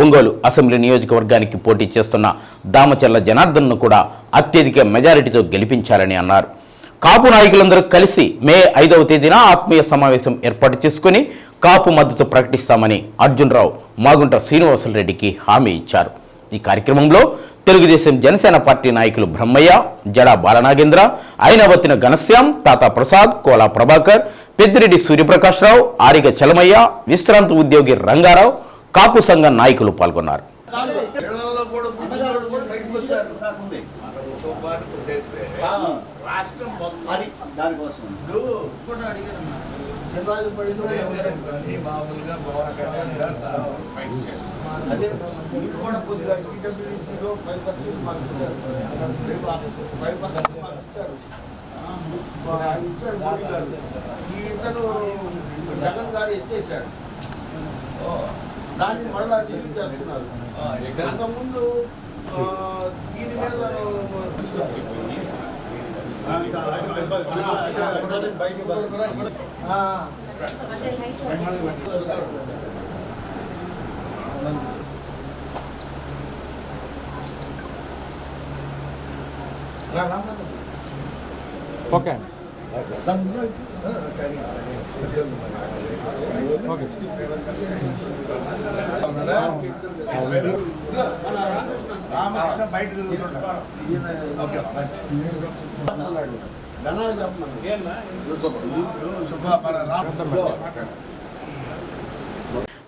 ఒంగోలు అసెంబ్లీ నియోజకవర్గానికి పోటీ చేస్తున్న దామచర్ల జనార్దన్ను కూడా అత్యధిక మెజారిటీతో గెలిపించాలని అన్నారు. కాపు నాయకులందరూ కలిసి మే 5వ తేదీన ఆత్మీయ సమావేశం ఏర్పాటు చేసుకుని కాపు మద్దతు ప్రకటిస్తామని అర్జున్ రావు మాగుంట శ్రీనివాసరెడ్డికి హామీ ఇచ్చారు. ఈ కార్యక్రమంలో తెలుగుదేశం, జనసేన పార్టీ నాయకులు బ్రహ్మయ్య, జడా బాలనాగేంద్ర, ఐనవతిన ఘనశ్యాం, తాతా ప్రసాద్, కోలా ప్రభాకర్, పెద్దిరెడ్డి సూర్యప్రకాశ్రావు, ఆరిగ చలమయ్య, విశ్రాంత ఉద్యోగి రంగారావు, కాపు సంఘ నాయకులు పాల్గొన్నారు. అదే మీరు కూడా కొద్దిగా ఈడబ్ల్యూసీలో 5% మార్క్స్ ఇచ్చారు, 5% మార్క్స్ ఇచ్చారు. మోడీ గారు ఇతను జగన్ గారు ఎత్తేసాడు, దాన్ని మరలా రిలీజ్ చేస్తున్నారు. అంతకుముందు దీని మీద ఓకే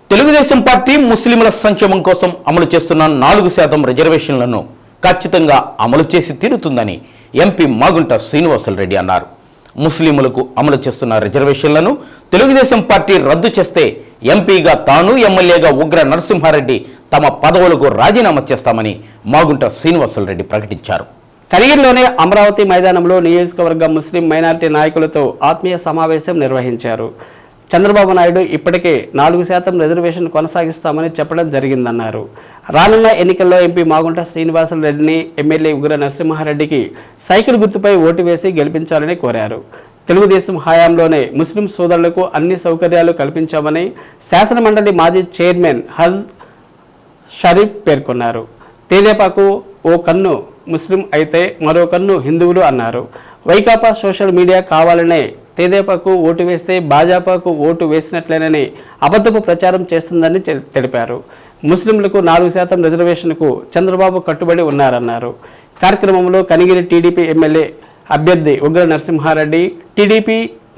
తెలుగుదేశం పార్టీ ముస్లింల సంక్షేమం కోసం అమలు చేస్తున్న 4% రిజర్వేషన్లను ఖచ్చితంగా అమలు చేసి తీరుతుందని ఎంపీ మాగుంట శ్రీనివాసరెడ్డి అన్నారు. ముస్లింలకు అమలు చేస్తున్న రిజర్వేషన్లను తెలుగుదేశం పార్టీ రద్దు చేస్తే ఎంపీగా తాను, ఎమ్మెల్యేగా ఉగ్ర నరసింహారెడ్డి తమ పదవులకు రాజీనామా చేస్తామని మాగుంట శ్రీనివాసరెడ్డి ప్రకటించారు. కనిగిరిలోని అమరావతి మైదానంలో నియోజకవర్గ ముస్లిం మైనారిటీ నాయకులతో ఆత్మీయ సమావేశం నిర్వహించారు. చంద్రబాబు నాయుడు ఇప్పటికే 4% రిజర్వేషన్ కొనసాగిస్తామని చెప్పడం జరిగిందన్నారు. రానున్న ఎన్నికల్లో ఎంపీ మాగుంట శ్రీనివాసరెడ్డిని ఎమ్మెల్యే ఉగ్ర నరసింహారెడ్డికి సైకిల్ గుర్తుపై ఓటు వేసి గెలిపించాలని కోరారు. తెలుగుదేశం హయాంలోనే ముస్లిం సోదరులకు అన్ని సౌకర్యాలు కల్పించామని శాసనమండలి మాజీ చైర్మన్ హజ్ షరీఫ్ పేర్కొన్నారు. తెదేపాకు ఓ కన్ను ముస్లిం అయితే మరో కన్ను హిందువులు అన్నారు. వైకాపా సోషల్ మీడియా కావాలనే తెదేపాకు ఓటు వేస్తే భాజపాకు ఓటు వేసినట్లేనని అబద్ధపు ప్రచారం చేస్తుందని తెలిపారు. ముస్లింలకు 4% రిజర్వేషన్కు చంద్రబాబు కట్టుబడి ఉన్నారన్నారు. కార్యక్రమంలో కనిగిరి టీడీపీ ఎమ్మెల్యే అభ్యర్థి ఉగ్ర నరసింహారెడ్డి, టీడీపీ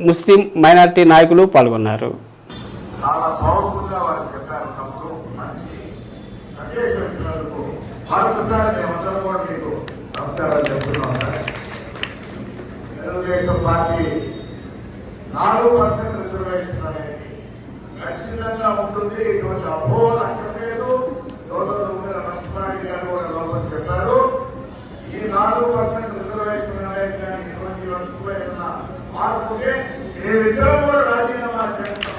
ముస్లిం మైనారిటీ నాయకులు పాల్గొన్నారు. తెలుగుదేశం పార్టీ 4% రిజర్వేషన్ అనేది ఖచ్చితంగా ఉంటుంది. ఇటువంటి అపోహలు అక్కర్లేదు. నరసింహారెడ్డి గారు కూడా లోపల చెప్పారు. ఈ 4% రిజర్వేషన్ అనేది కానీ ఇటువంటి వస్తువులైన మార్పుకే మేమిద్దరం కూడా రాజీనామా చేస్తాం.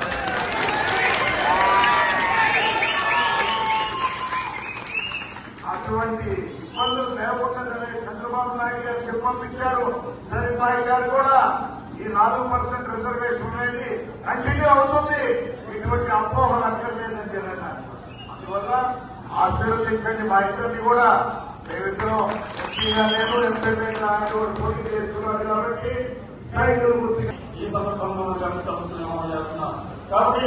అటువంటి ఇబ్బందులు లేకుండానే చంద్రబాబు నాయుడు గారు చెప్పిచ్చారు. చంద్రబాబు గారు కూడా ఈ 4% రిజర్వేషన్ అనేది కంటిన్యూ అవుతుంది. ఇటువంటి అపోహలు అక్కర్లేదని చెప్పారు. అందువల్ల ఆశీర్వదించండి మా ఇద్దరిని కూడా. మేమిద్దరం ఎంపీగా నేను ఎంపీ పోటీ చేస్తున్నారు కాబట్టి ఈ సందర్భంగా గమనిస్తున్నాం చేస్తున్నాం. కాబట్టి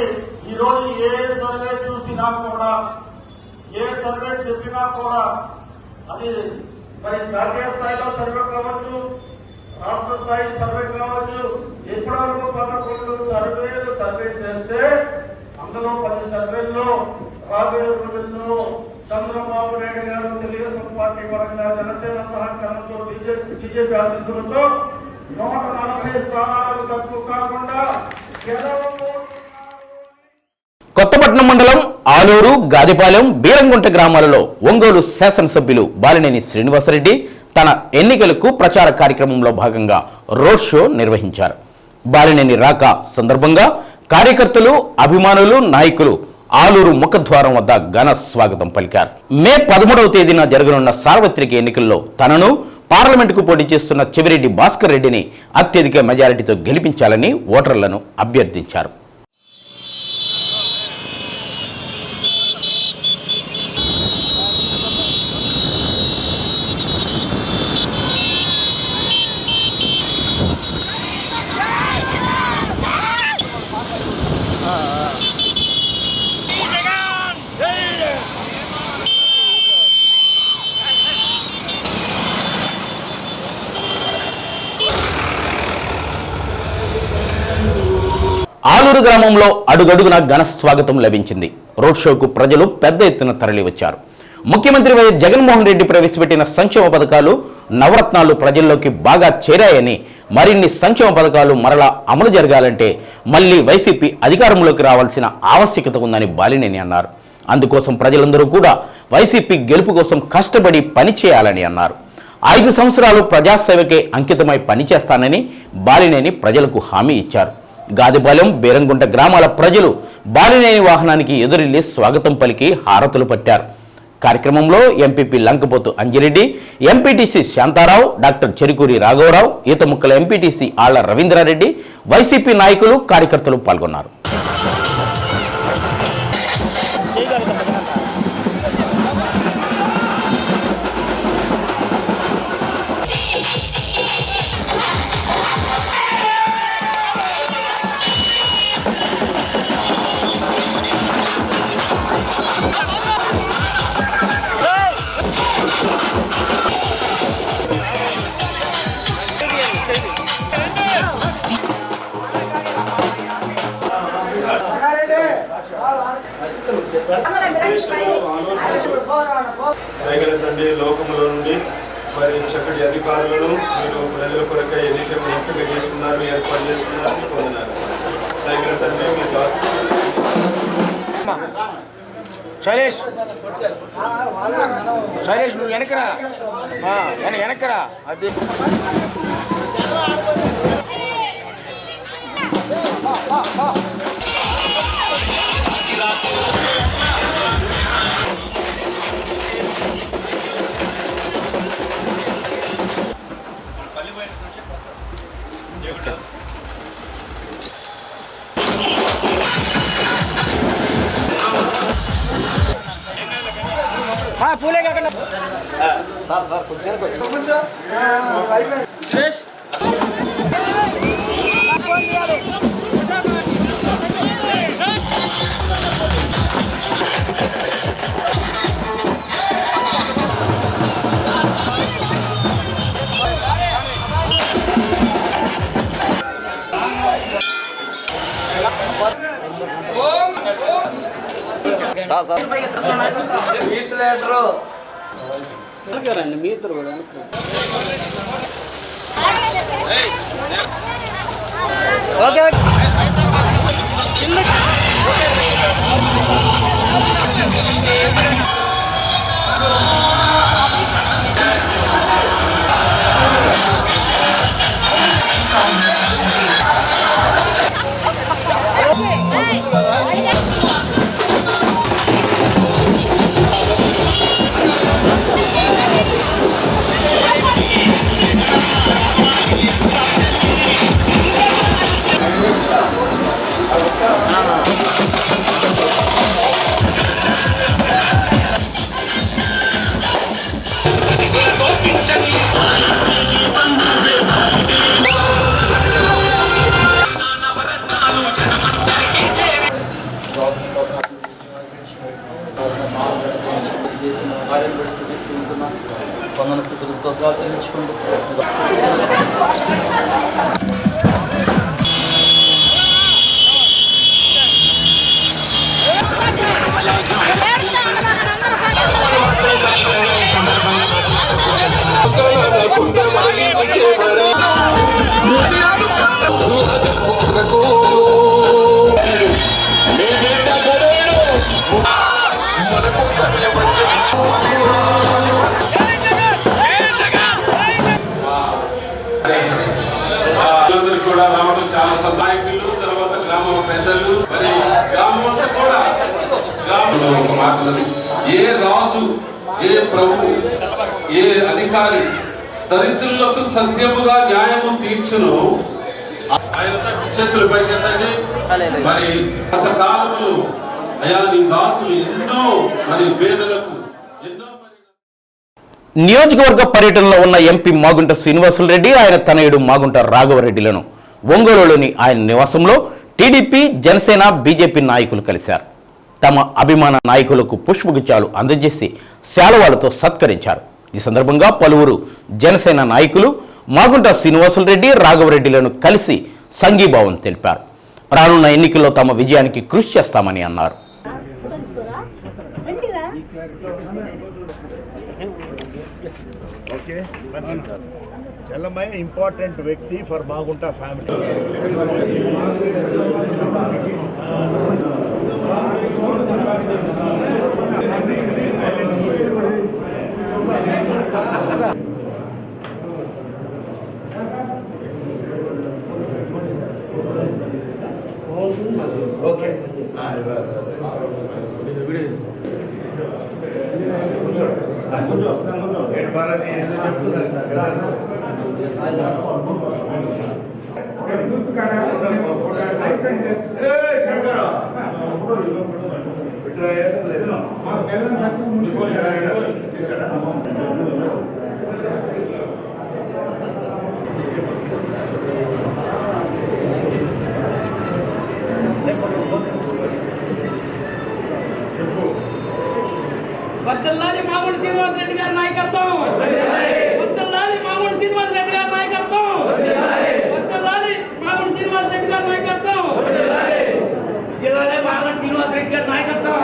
ఈ రోజు ఏ సర్వే చూసినా కూడా, ఏ సర్వే చెప్పినా కూడా, అది మరి జాతీయ స్థాయిలో సర్వే కావచ్చు, రాష్ట్ర స్థాయి సర్వే కావచ్చు, ఇప్పటివరకు 11 సర్వే చేస్తే అందులో 10 సర్వేల్లో రాబోయే రోజుల్లో చంద్రబాబు నాయుడు గారు తెలుగుదేశం పార్టీ పరంగా జనసేన సహకారంతో బీజేపీ ఆశీస్సులతో 140 స్థానాలు తక్కువ కాకుండా కొత్తపట్నం మండలం ఆలూరు, గాదిపాలెం, బీరంగుంట గ్రామాలలో ఒంగోలు శాసనసభ్యులు బాలినేని శ్రీనివాసరెడ్డి తన ఎన్నికలకు ప్రచార కార్యక్రమంలో భాగంగా రోడ్ షో నిర్వహించారు. బాలినేని రాక సందర్భంగా కార్యకర్తలు, అభిమానులు, నాయకులు ఆలూరు ముఖద్వారం వద్ద ఘన స్వాగతం పలికారు. మే 13వ తేదీన జరగనున్న సార్వత్రిక ఎన్నికల్లో తనను పార్లమెంటుకు పోటీ చేస్తున్న చెవిరెడ్డి భాస్కర్ రెడ్డిని అత్యధిక మెజారిటీతో గెలిపించాలని ఓటర్లను అభ్యర్థించారు. ఆలూరు గ్రామంలో అడుగడుగున ఘన స్వాగతం లభించింది. రోడ్ షోకు ప్రజలు పెద్ద ఎత్తున తరలివచ్చారు. ముఖ్యమంత్రి వైఎస్ జగన్మోహన్ రెడ్డి ప్రవేశపెట్టిన సంక్షేమ పథకాలు, నవరత్నాలు ప్రజల్లోకి బాగా చేరాయని, మరిన్ని సంక్షేమ పథకాలు మరలా అమలు జరగాలంటే మళ్లీ వైసీపీ అధికారంలోకి రావాల్సిన ఆవశ్యకత ఉందని బాలినేని అన్నారు. అందుకోసం ప్రజలందరూ కూడా వైసీపీ గెలుపు కోసం కష్టపడి పనిచేయాలని అన్నారు. 5 సంవత్సరాలు ప్రజాసేవకే అంకితమై పనిచేస్తానని బాలినేని ప్రజలకు హామీ ఇచ్చారు. గాదిపాలెం, బీరంగుంట గ్రామాల ప్రజలు బాలినేని వాహనానికి ఎదురెళ్లి స్వాగతం పలికి హారతులు పట్టారు. కార్యక్రమంలో MPP Lankapothu Anji Reddy, MPTC Shanta Rao, doctor Cherukuri రాఘవరావు, ఈతముక్కల ఎంపీటీసీ ఆళ్ల రవీంద్రారెడ్డి, వైసీపీ నాయకులు, కార్యకర్తలు పాల్గొన్నారు. దయగలదండి లోకములో నుండి మరి చక్కటి అధికారులను మీరు ప్రజల కొరకై ఎన్నికలు ఎంపిక చేసుకున్నారు, ఏర్పాటు చేసుకున్నారు, పొందినారు. దయగలదండి మీ శైలేష్ నువ్వు వెనకరా వెనకరా అది పూలే కాకుండా మీ ఇద్దరు కూడా ఓకే వందన స్థితులు స్తోత్రాలు చెల్లించుకుంటూ కూడా రావడం చాలా నాయకులు, తర్వాత గ్రామ పెద్దలు, మరి గ్రామం అంతా కూడా గ్రామంలో ఒక మాట ఉన్నది, ఏ రాజు, ఏ ప్రభు, ఏ అధికారి దరిద్రులకు సత్యముగా న్యాయము తీర్చును ఆయన చేతులు పైకెత్తండి. మరి గత కాలంలో అయా నీ దాసులు ఎన్నో మరి పేదలకు నియోజకవర్గ పర్యటనలో ఉన్న ఎంపీ మాగుంట శ్రీనివాసులరెడ్డి ఆయన తనయుడు మాగుంట రాఘవరెడ్డిలను ఒంగోలులోని ఆయన నివాసంలో టీడీపీ, జనసేన, బీజేపీ నాయకులు కలిశారు. తమ అభిమాన నాయకులకు పుష్పగుచ్చాలు అందజేసి శాలువాలతో సత్కరించారు. ఈ సందర్భంగా పలువురు జనసేన నాయకులు మాగుంట శ్రీనివాసులరెడ్డి, రాఘవరెడ్డిలను కలిసి సంఘీభావం తెలిపారు. రానున్న ఎన్నికల్లో తమ విజయానికి కృషి చేస్తామని అన్నారు. Jallamaya important వ్యక్తి for Magunta family. Okay. వర్ధిల్లాలి మాగుంట శ్రీనివాసరెడ్డి గారి నాయకత్వం, వర్ధిల్లాలి మాగుంట శ్రీనివాసరెడ్డి గారి నాయకత్వం, వర్ధిల్లాలి మాగుంట శ్రీనివాసరెడ్డి గారి నాయకత్వం, జిల్లాలో మాగుంట శ్రీనివాసరెడ్డి గారి నాయకత్వం,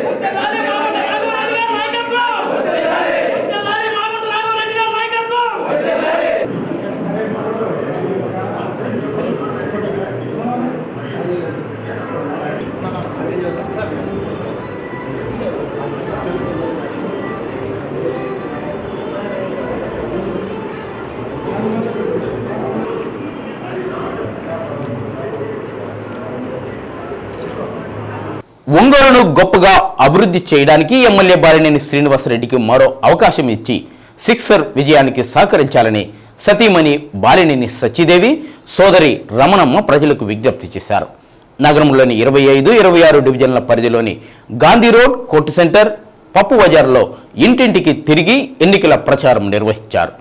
వర్ధిల్లాలి మాగుంట రాఘవరెడ్డి గారి నాయకత్వం, వర్ధిల్లాలి మాగుంట రాఘవరెడ్డి గారి నాయకత్వం. ఒంగోలును గొప్పగా అభివృద్ధి చేయడానికి ఎమ్మెల్యే బాలినేని శ్రీనివాసరెడ్డికి మరో అవకాశం ఇచ్చి సిక్సర్ విజయానికి సహకరించాలని సతీమణి బాలినేని సచ్చిదేవి, సోదరి రమణమ్మ ప్రజలకు విజ్ఞప్తి చేశారు. నగరంలోని 25, 26 డివిజన్ల పరిధిలోని గాంధీ రోడ్, కోర్టు సెంటర్, పప్పు బజార్లో ఇంటింటికి తిరిగి ఎన్నికల ప్రచారం నిర్వహించారు.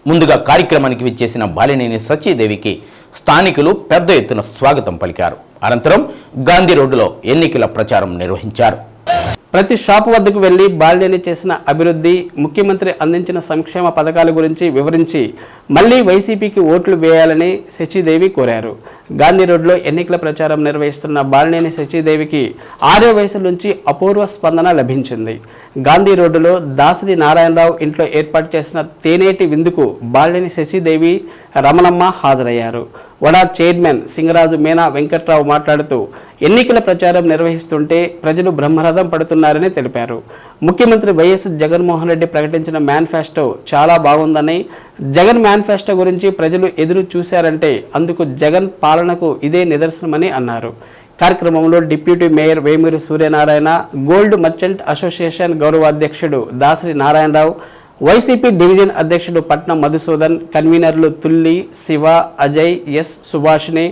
ముందుగా కార్యక్రమానికి విచ్చేసిన బాలినేని సచ్చిదేవికి స్థానికులు పెద్ద ఎత్తున స్వాగతం పలికారు. అనంతరం గాంధీ రోడ్డులో ఎన్నికల ప్రచారం నిర్వహించారు. ప్రతి షాపు వద్దకు వెళ్లి బాలినేని చేసిన అభివృద్ధి, ముఖ్యమంత్రి అందించిన సంక్షేమ పథకాల గురించి వివరించి మళ్లీ వైసీపీకి ఓట్లు వేయాలని సచిదేవి కోరారు. గాంధీ రోడ్లో ఎన్నికల ప్రచారం నిర్వహిస్తున్న బాలినేని సచిదేవికి 6 వయసుల నుంచి అపూర్వ స్పందన లభించింది. గాంధీ రోడ్డులో దాసరి నారాయణరావు ఇంట్లో ఏర్పాటు చేసిన తేనేటి విందుకు బాలినేని సచిదేవి, రమణమ్మ హాజరయ్యారు. వడా చైర్మన్ సింగరాజు మీనా వెంకట్రావు మాట్లాడుతూ ఎన్నికల ప్రచారం నిర్వహిస్తుంటే ప్రజలు బ్రహ్మరథం పడుతున్నారని తెలిపారు. ముఖ్యమంత్రి వైఎస్ జగన్మోహన్ రెడ్డి ప్రకటించిన మేనిఫెస్టో చాలా బాగుందని, జగన్ మేనిఫెస్టో గురించి ప్రజలు ఎదురు చూశారంటే అందుకు జగన్ పాలనకు ఇదే నిదర్శనమని అన్నారు. కార్యక్రమంలో deputy mayor Vemuri Suryanarayana, gold merchant association గౌరవాధ్యక్షుడు దాసరి నారాయణరావు, వైసీపీ డివిజన్ అధ్యక్షుడు పట్నం మధుసూదన్, కన్వీనర్లు తుల్లి, శివ, అజయ్, ఎస్ సుభాషిణి,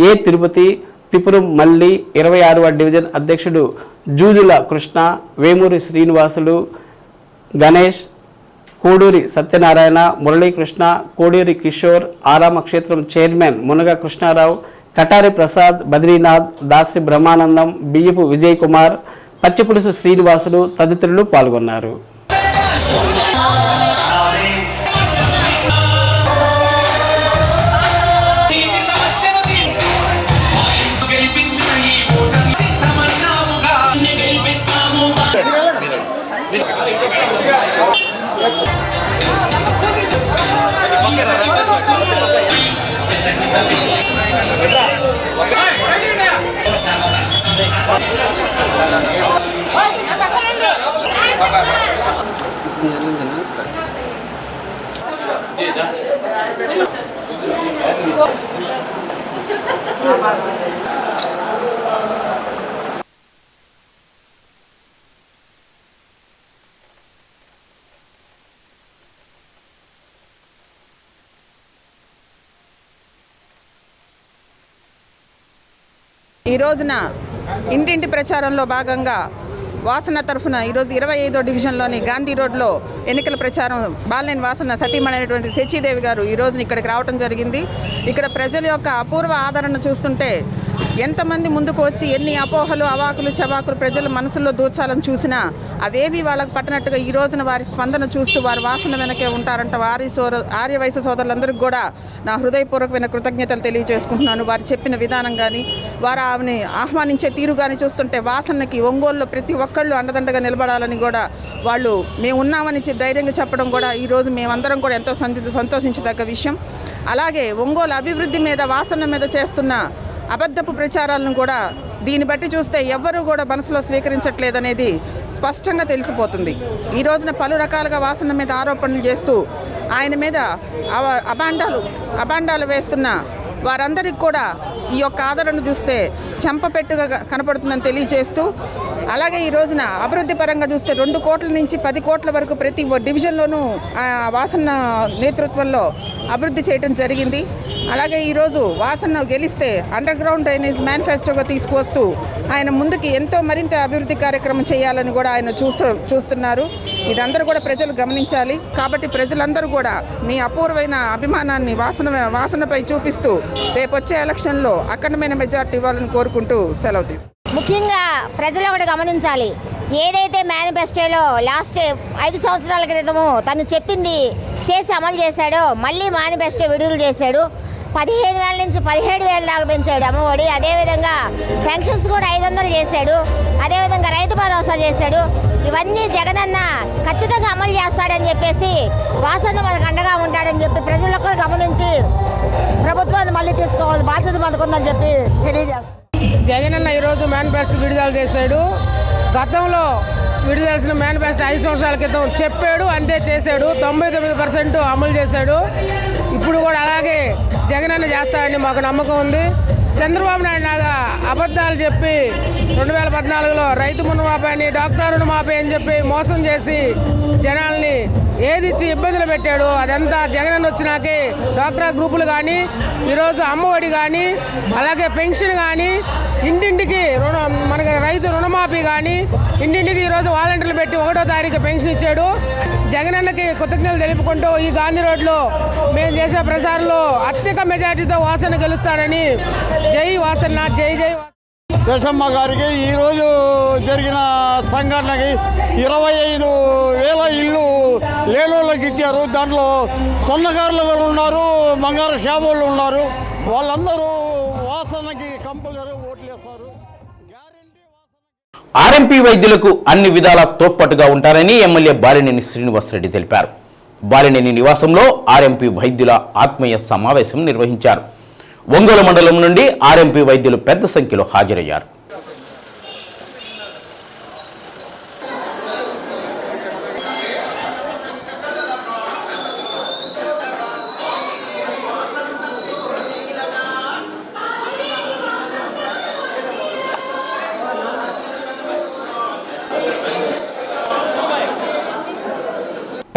ఏ తిరుపతి, తిపురం మల్లి, 26వ డివిజన్ అధ్యక్షుడు జూజుల కృష్ణ, వేమూరి శ్రీనివాసులు, గణేష్, కోడూరి సత్యనారాయణ, మురళీకృష్ణ, కోడూరి కిషోర్, ఆరామ క్షేత్రం చైర్మన్ మునగ కృష్ణారావు, కటారి ప్రసాద్, బద్రీనాథ్, దాసరి బ్రహ్మానందం, బియ్యపు విజయ్ కుమార్, పచ్చిపులుసు శ్రీనివాసులు తదితరులు పాల్గొన్నారు. ఈ రోజున ఇంటింటి ప్రచారంలో భాగంగా వాసన తరఫున ఈరోజు 25వ డివిజన్లోని గాంధీ రోడ్లో ఎన్నికల ప్రచారం బాలినేని వాసన సతీమణి అనేటువంటి సచిదేవి గారు ఈ రోజున ఇక్కడికి రావడం జరిగింది. ఇక్కడ ప్రజల యొక్క అపూర్వ ఆదరణ చూస్తుంటే ఎంతమంది ముందుకు వచ్చి ఎన్ని అపోహలు, అవాకులు, చవాకులు ప్రజల మనసుల్లో దూర్చాలని చూసినా అవేవి వాళ్ళకు పట్టినట్టుగా ఈ రోజున వారి స్పందన చూస్తూ వారి వాసన వెనకే ఉంటారంట. ఆర్య వయసు సోదరులందరికీ కూడా నా హృదయపూర్వకమైన కృతజ్ఞతలు తెలియజేసుకుంటున్నాను. వారు చెప్పిన విధానం కానీ, వారు ఆమెని ఆహ్వానించే తీరు కానీ చూస్తుంటే వాసనకి ఒంగోలులో ప్రతి ఒక్కళ్ళు అండదండగా నిలబడాలని కూడా వాళ్ళు మేము ఉన్నామని ధైర్యంగా చెప్పడం కూడా ఈరోజు మేమందరం కూడా ఎంతో సంతోషించదగ్గ విషయం. అలాగే ఒంగోలు అభివృద్ధి మీద, వాసన మీద చేస్తున్న అబద్ధపు ప్రచారాలను కూడా దీన్ని బట్టి చూస్తే ఎవ్వరూ కూడా మనసులో స్వీకరించట్లేదనేది స్పష్టంగా తెలిసిపోతుంది. ఈ రోజున పలు రకాలుగా వాసన మీద ఆరోపణలు చేస్తూ ఆయన మీద అభాండాలు వేస్తున్న వారందరికీ కూడా ఈ యొక్క ఆదరణ చూస్తే చెంపపెట్టుగా కనపడుతుందని తెలియజేస్తూ, అలాగే ఈ రోజున అభివృద్ధి పరంగా చూస్తే 2 కోట్ల నుంచి 10 కోట్ల వరకు ప్రతి డివిజన్లోనూ వాసన నేతృత్వంలో అభివృద్ధి చేయడం జరిగింది. అలాగే ఈరోజు వాసన గెలిస్తే అండర్ గ్రౌండ్ డ్రైనేజ్ మేనిఫెస్టోగా తీసుకువస్తూ ఆయన ముందుకి ఎంతో మరింత అభివృద్ధి కార్యక్రమం చేయాలని కూడా ఆయన చూస్తున్నారు. ఇదందరూ కూడా ప్రజలు గమనించాలి. కాబట్టి ప్రజలందరూ కూడా మీ అపూర్వమైన అభిమానాన్ని వాసనపై చూపిస్తూ రేపు వచ్చే ఎలక్షన్లో అఖండమైన మెజార్టీ ఇవ్వాలని కోరుకుంటూ సెలవు తీసుకుంటాం. ముఖ్యంగా ప్రజలు ఒకటి గమనించాలి. ఏదైతే మేనిఫెస్టోలో లాస్ట్ 5 సంవత్సరాల క్రితము తను చెప్పింది చేసి అమలు చేశాడో మళ్ళీ మేనిఫెస్టో విడుదల చేశాడు. 15,000 నుంచి 17,000 దాకా పెంచాడు అమ్మఒడి. అదేవిధంగా పెన్షన్స్ కూడా 500 చేశాడు. అదేవిధంగా రైతు భరోసా చేశాడు. ఇవన్నీ జగనన్న ఖచ్చితంగా అమలు చేస్తాడని చెప్పేసి వాసన మనకు అండగా ఉంటాడని చెప్పి ప్రజలకు గమనించి ప్రభుత్వాన్ని మళ్ళీ తీసుకోవాలి బాధ్యత మనకుందని చెప్పి తెలియజేస్తాం. జగనన్న ఈరోజు మేనిఫెస్టో విడుదల చేశాడు. గతంలో విడుదల చేసిన మేనిఫెస్టో 5 సంవత్సరాల క్రితం చెప్పాడు, అంతే చేశాడు. 99% అమలు చేశాడు. ఇప్పుడు కూడా అలాగే జగనన్న చేస్తాడని మాకు నమ్మకం ఉంది. చంద్రబాబు నాయుడు లాగా అబద్ధాలు చెప్పి 2014లో రైతు రుణమాఫీ అని, డాక్టర్ రుణమాఫీ అని చెప్పి మోసం చేసి జనాల్ని ఏది ఇచ్చి ఇబ్బందులు పెట్టాడు అదంతా జగన్ వచ్చినాకే డ్వాక్రా గ్రూపులు కానీ ఈరోజు అమ్మఒడి కానీ అలాగే పెన్షన్ కానీ ఇంటింటికి మనకి రైతు రుణమాఫీ కానీ ఇంటింటికి ఈరోజు వాలంటీర్లు పెట్టి 1వ తారీఖు పెన్షన్ ఇచ్చాడు. జగనన్నకి కృతజ్ఞతలు తెలుపుకుంటూ ఈ గాంధీ రోడ్లో మేము చేసే ప్రచారంలో అత్యధిక మెజార్టీతో వాసన గెలుస్తారని జై వాసన్న జై జై శేషమ్మ గారికి ఈరోజు జరిగిన సంఘటనకి 25,000 ఇళ్ళు లేనోళ్ళకి ఇచ్చారు. దాంట్లో సొన్నగారులు ఉన్నారు, బంగారు షాపులు ఉన్నారు. వాళ్ళందరూ వాసనకి కంపల్సరీ ఓట్లేస్తారు. ఆర్ఎంపీ వైద్యులకు అన్ని విధాలా తోడ్పాటుగా ఉంటారని ఎమ్మెల్యే బాలినేని శ్రీనివాసరెడ్డి తెలిపారు. బాలినేని నివాసంలో ఆర్ఎంపీ వైద్యుల ఆత్మీయ సమావేశం నిర్వహించారు. ఒంగోలు మండలం నుండి ఆర్ఎంపీ వైద్యులు పెద్ద సంఖ్యలో హాజరయ్యారు.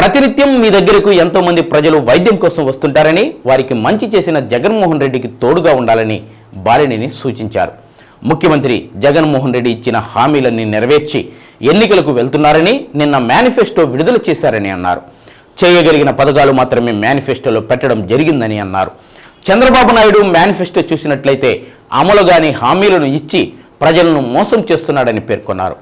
ప్రతినిత్యం మీ దగ్గరకు ఎంతో మంది ప్రజలు వైద్యం కోసం వస్తుంటారని, వారికి మంచి చేసిన జగన్మోహన్ రెడ్డికి తోడుగా ఉండాలని బాలినేని సూచించారు. ముఖ్యమంత్రి జగన్మోహన్ రెడ్డి ఇచ్చిన హామీలన్నీ నెరవేర్చి ఎన్నికలకు వెళ్తున్నారని నిన్న మేనిఫెస్టో విడుదల చేశారని అన్నారు. చేయగలిగిన పథకాలు మాత్రమే మేనిఫెస్టోలో పెట్టడం జరిగిందని అన్నారు. చంద్రబాబు నాయుడు మేనిఫెస్టో చూసినట్లయితే అమలుగాని హామీలను ఇచ్చి ప్రజలను మోసం చేస్తున్నాడని పేర్కొన్నారు.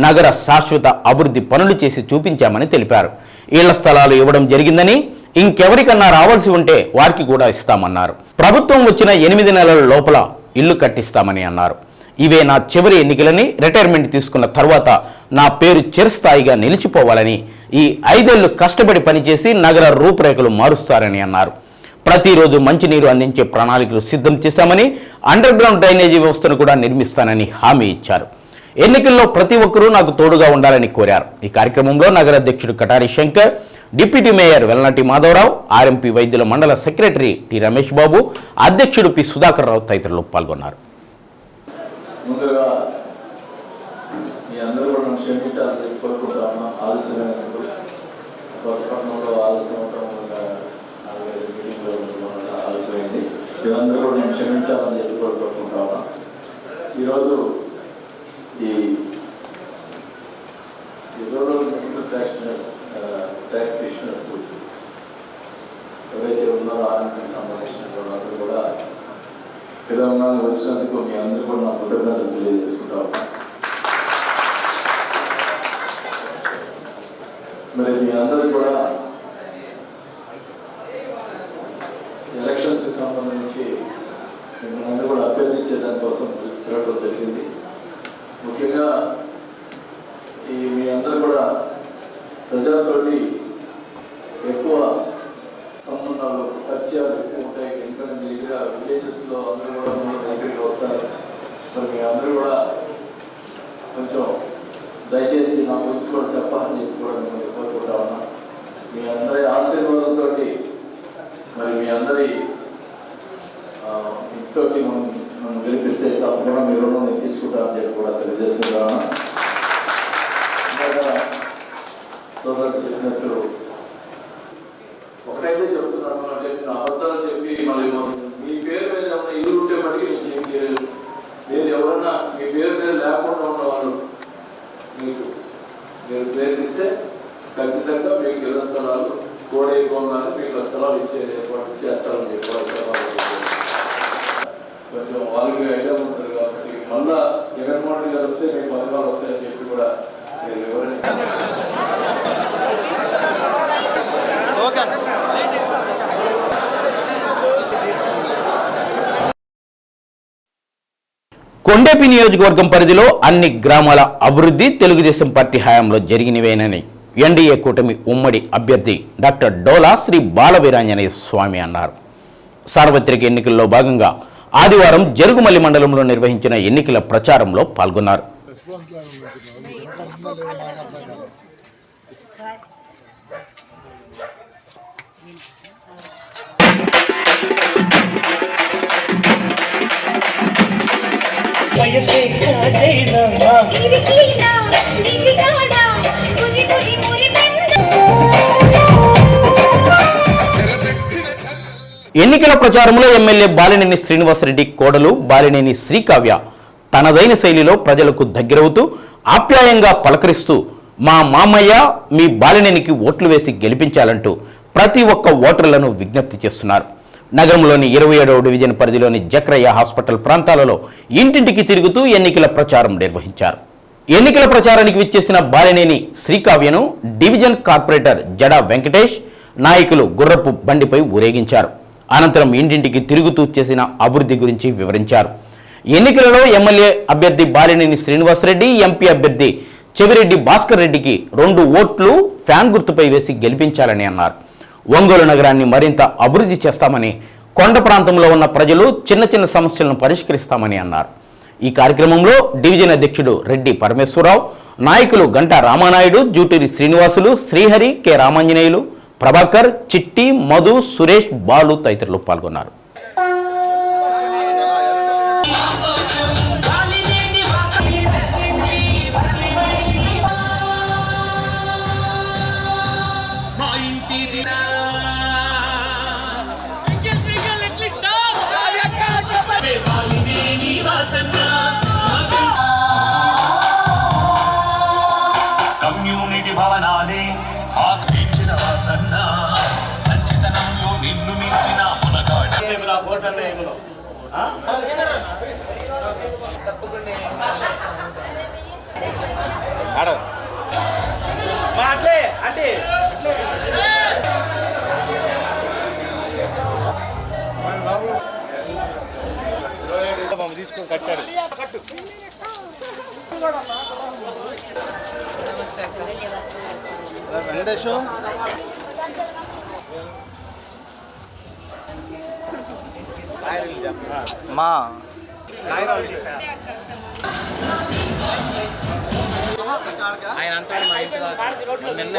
నగర శాశ్వత అభివృద్ధి పనులు చేసి చూపించామని తెలిపారు. ఇళ్ల స్థలాలు ఇవ్వడం జరిగిందని, ఇంకెవరికన్నా రావాల్సి ఉంటే వారికి కూడా ఇస్తామన్నారు. ప్రభుత్వం వచ్చిన 8 నెలల లోపల ఇల్లు కట్టిస్తామని అన్నారు. ఇవే నా చివరి ఎన్నికలని, రిటైర్మెంట్ తీసుకున్న తర్వాత నా పేరు చిరస్థాయిగా నిలిచిపోవాలని, ఈ 5 ఏళ్లు కష్టపడి పనిచేసి నగర రూపురేఖలు మారుస్తారని అన్నారు. ప్రతిరోజు మంచినీరు అందించే ప్రణాళికలు సిద్ధం చేశామని, అండర్ గ్రౌండ్ డ్రైనేజీ వ్యవస్థను కూడా నిర్మిస్తానని హామీ ఇచ్చారు. ఎన్నికల్లో ప్రతి ఒక్కరూ నాకు తోడుగా ఉండాలని కోరారు. ఈ కార్యక్రమంలో నగర అధ్యక్షుడు Katari Shankar, deputy mayor Vellanati Madhavarao, RMP వైద్యుల మండల సెక్రటరీ టి రమేష్ బాబు, అధ్యక్షుడు పి సుధాకర్ రావు తదితరులు పాల్గొన్నారు. ముందుగా మీ అందరూ కూడా క్షమించాలని కోరుకుంటాము. ఆలస్యమైనప్పుడు కొత్తపట్నంలో ఆలస్యం అవడం వల్ల మీటింగ్లో ఆలస్యమైంది. మీరందరూ కూడా నేను క్షమించాలని చెప్పి కోరుకుంటాము. ఈరోజు ఈ మెడికల్ ప్రాక్టీషనర్స్ ఎవరైతే ఉన్నారో ఆరోగ్యానికి సంబంధించిన వాళ్ళందరూ కూడా తెలంగాణ వచ్చినందుకు మీ అందరూ కూడా నా కృతజ్ఞతలు తెలియజేసుకుంటాము. మరి మీ అందరూ కూడా ఎలక్షన్స్ సంబంధించి మిమ్మల్ని కూడా అభ్యర్థించే దానికోసం తిరగడం జరిగింది. ముఖ్యంగా మీ అందరూ కూడా ప్రజలతోటి ఎక్కువ సంబంధాలు పరిచయాలు ఎక్కువ ఉంటాయి. ఎందుకంటే మీ దగ్గర విలేజెస్లో అందరూ కూడా మీ దగ్గరికి వస్తారు. మరి మీ అందరూ కూడా కొంచెం దయచేసి నా గురించి కూడా చెప్పాలని చెప్పి కూడా మిమ్మల్ని కోరుకుంటా ఉన్నా. మీ అందరి ఆశీర్వాదంతో మరి మీ అందరి ఇంతోటి మనం గెలిపిస్తే తప్పకుండా మీ రుణం నేను తీసుకుంటానని చెప్పి కూడా తెలియజేస్తున్నాను. సోదరుడు చెప్పినట్టు ఒకటైతే చెప్తున్నాను అంటే అబద్ధాలు చెప్పి మళ్ళీ మీ పేరు మీద ఏమన్నా ఇల్లు ఉంటే మటుకు నేను ఏం చేయలేదు. నేను ఎవరన్నా మీ పేరు మీద లేకుండా ఉన్న వాళ్ళు మీకు మీరు పేరు ఇస్తే ఖచ్చితంగా మీకు ఇళ్ల స్థలాలు కోడైపోగానే మీకు స్థలాలు ఇచ్చే ఏర్పాటు చేస్తారని చెప్పి కొంచెం వాళ్ళకి ఐడియా ఉంటుంది. కాబట్టి మళ్ళా జగన్మోహన్ రెడ్డి గారు వస్తే మీకు పథకాలు వస్తాయని చెప్పి కూడా మీరు ఎవరైనా కొండేపి నియోజకవర్గం పరిధిలో అన్ని గ్రామాల అభివృద్ధి తెలుగుదేశం పార్టీ హయాంలో జరిగినవేనని ఎన్డీఏ కూటమి ఉమ్మడి అభ్యర్థి డాక్టర్ డోలా శ్రీ బాలవీరాంజనేయ స్వామి అన్నారు. సార్వత్రిక ఎన్నికల్లో భాగంగా ఆదివారం జరుగుమల్లి మండలంలో నిర్వహించిన ఎన్నికల ప్రచారంలో పాల్గొన్నారు. Kiri kiri na, niji nada, tuji tuji muri bendo. ఎన్నికల ప్రచారంలో ఎమ్మెల్యే బాలినేని శ్రీనివాసరెడ్డి కోడలు బాలినేని శ్రీకావ్య తనదైన శైలిలో ప్రజలకు దగ్గరవుతూ ఆప్యాయంగా పలకరిస్తూ మా మామయ్య మీ బాలినేనికి ఓట్లు వేసి గెలిపించాలంటూ ప్రతి ఒక్క ఓటర్లను విజ్ఞప్తి చేస్తున్నారు. నగరంలోని 27వ డివిజన్ పరిధిలోని జక్రయ్య హాస్పిటల్ ప్రాంతాలలో ఇంటింటికి తిరుగుతూ ఎన్నికల ప్రచారం నిర్వహించారు. ఎన్నికల ప్రచారానికి విచ్చేసిన బాలినేని శ్రీకావ్యను డివిజన్ కార్పొరేటర్ జడా వెంకటేష్ నాయకులు గుర్రపు బండిపై ఊరేగించారు. అనంతరం ఇంటింటికి తిరుగుతూ చేసిన అభివృద్ధి గురించి వివరించారు. ఎన్నికలలో ఎమ్మెల్యే అభ్యర్థి బాలినేని శ్రీనివాసరెడ్డి, ఎంపీ అభ్యర్థి చెవిరెడ్డి భాస్కర్ రెడ్డికి 2 ఓట్లు ఫ్యాన్ గుర్తుపై వేసి గెలిపించాలని అన్నారు. ఒంగోలు నగరాన్ని మరింత అభివృద్ధి చేస్తామని, కొండ ప్రాంతంలో ఉన్న ప్రజలు చిన్న చిన్న సమస్యలను పరిష్కరిస్తామని అన్నారు. ఈ కార్యక్రమంలో డివిజన్ అధ్యక్షుడు రెడ్డి పరమేశ్వరరావు, నాయకులు గంటా రామానాయుడు, జూటూరి శ్రీనివాసులు, శ్రీహరి, కె రామాంజనేయులు, ప్రభాకర్, చిట్టి, మధు, సురేష్, బాలు తదితరులు పాల్గొన్నారు. కమ్యూనిటీ భవనాలే ఆకర్షించిన వాసన్న మంచితనంలో నిన్ను మించిన మునగాడు తీసుకొని కట్టాడు. వెంకటేశు మా ఆయన అంటాడు మా ఇంటి నిన్న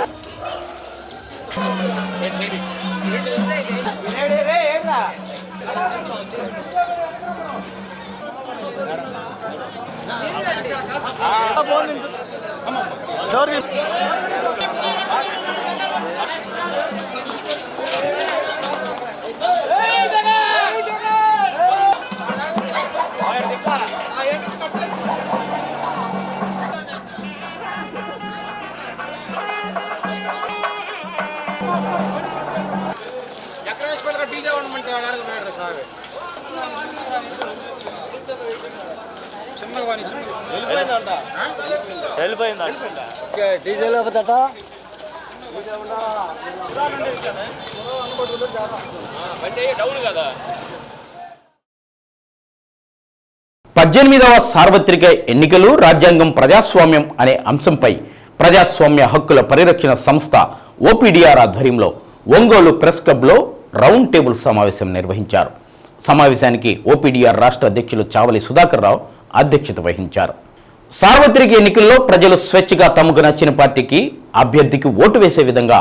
డీజే ఉండమంటే అడగ సార్ డీజిల్ లేకపోతేట 18వ సార్వత్రిక ఎన్నికలు రాజ్యాంగం ప్రజాస్వామ్యం అనే అంశంపై ప్రజాస్వామ్య హక్కుల పరిరక్షణ సంస్థ ఓపీడీఆర్ ఆధ్వర్యంలో ఒంగోలు ప్రెస్ క్లబ్లో రౌండ్ టేబుల్ సమావేశం నిర్వహించారు. సమావేశానికి ఓపీడీఆర్ రాష్ట్ర అధ్యక్షులు చావలి సుధాకర్ రావు అధ్యక్షత వహించారు. సార్వత్రిక ఎన్నికల్లో ప్రజలు స్వేచ్ఛగా తమకు నచ్చిన పార్టీకి అభ్యర్థికి ఓటు వేసే విధంగా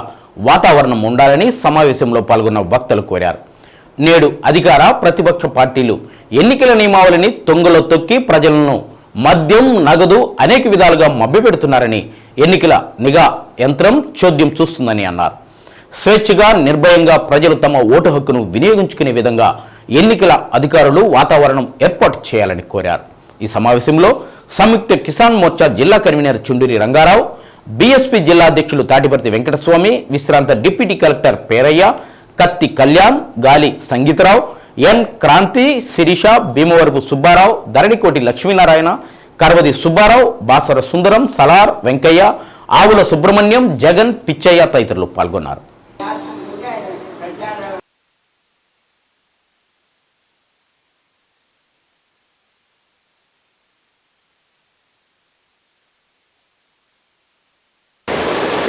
వాతావరణం ఉండాలని సమావేశంలో పాల్గొన్న వక్తలు కోరారు. నేడు అధికార ప్రతిపక్ష పార్టీలు ఎన్నికల నియమావళిని తొంగలో తొక్కి ప్రజలను మద్యం, నగదు అనేక విధాలుగా మభ్యపెడుతున్నారని ఎన్నికల నిఘా యంత్రం చోద్యం చూస్తుందని అన్నారు. స్వేచ్ఛగా నిర్భయంగా ప్రజలు తమ ఓటు హక్కును వినియోగించుకునే విధంగా ఎన్నికల అధికారులు వాతావరణం ఏర్పాటు చేయాలని కోరారు. ఈ సమావేశంలో సంయుక్త కిసాన్ మోర్చా జిల్లా కన్వీనర్ చుండూరి రంగారావు, బీఎస్పీ జిల్లా అధ్యక్షులు తాటిపర్తి వెంకటస్వామి, విశ్రాంత డిప్యూటీ కలెక్టర్ పేరయ్య, కత్తి కళ్యాణ్, గాలి సంగీతరావు, ఎన్ క్రాంతి, శిరీష, భీమవరపు సుబ్బారావు, ధరణికోటి లక్ష్మీనారాయణ, కర్వది సుబ్బారావు, బాసర సుందరం, సలార్, వెంకయ్య, ఆవుల సుబ్రహ్మణ్యం, జగన్, పిచ్చయ్య తదితరులు పాల్గొన్నారు.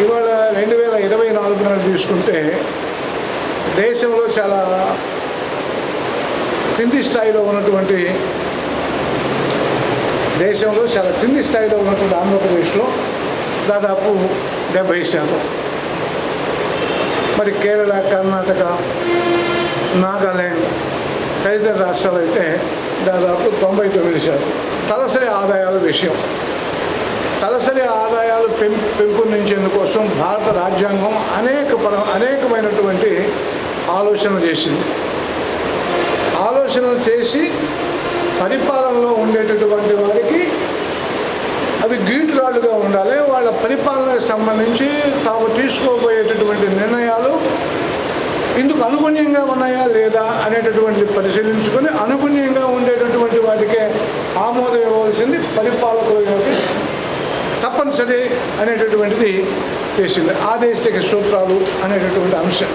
ఇవాళ 2024 నాడు తీసుకుంటే దేశంలో చాలా కింది స్థాయిలో ఉన్నటువంటి ఆంధ్రప్రదేశ్లో దాదాపు 70%. మరి కేరళ, కర్ణాటక, నాగాల్యాండ్ తదితర రాష్ట్రాలు అయితే దాదాపు 99%. తలసరి ఆదాయాల విషయం, తలసరి ఆదాయాలు పెంపొందించేందుకోసం భారత రాజ్యాంగం అనేకమైనటువంటి ఆలోచనలు చేసింది. ఆలోచనలు చేసి పరిపాలనలో ఉండేటటువంటి వారికి అవి గీటురాళ్ళుగా ఉండాలి. వాళ్ళ పరిపాలనకు సంబంధించి తాము తీసుకోబోయేటటువంటి నిర్ణయాలు ఇందుకు అనుగుణ్యంగా ఉన్నాయా లేదా అనేటటువంటిది పరిశీలించుకొని అనుగుణ్యంగా ఉండేటటువంటి వాటికే ఆమోదం ఇవ్వాల్సింది పరిపాలకులకి తప్పనిసరి అనేటటువంటిది చేసింది. ఆదేశిక సూత్రాలు అనేటటువంటి అంశం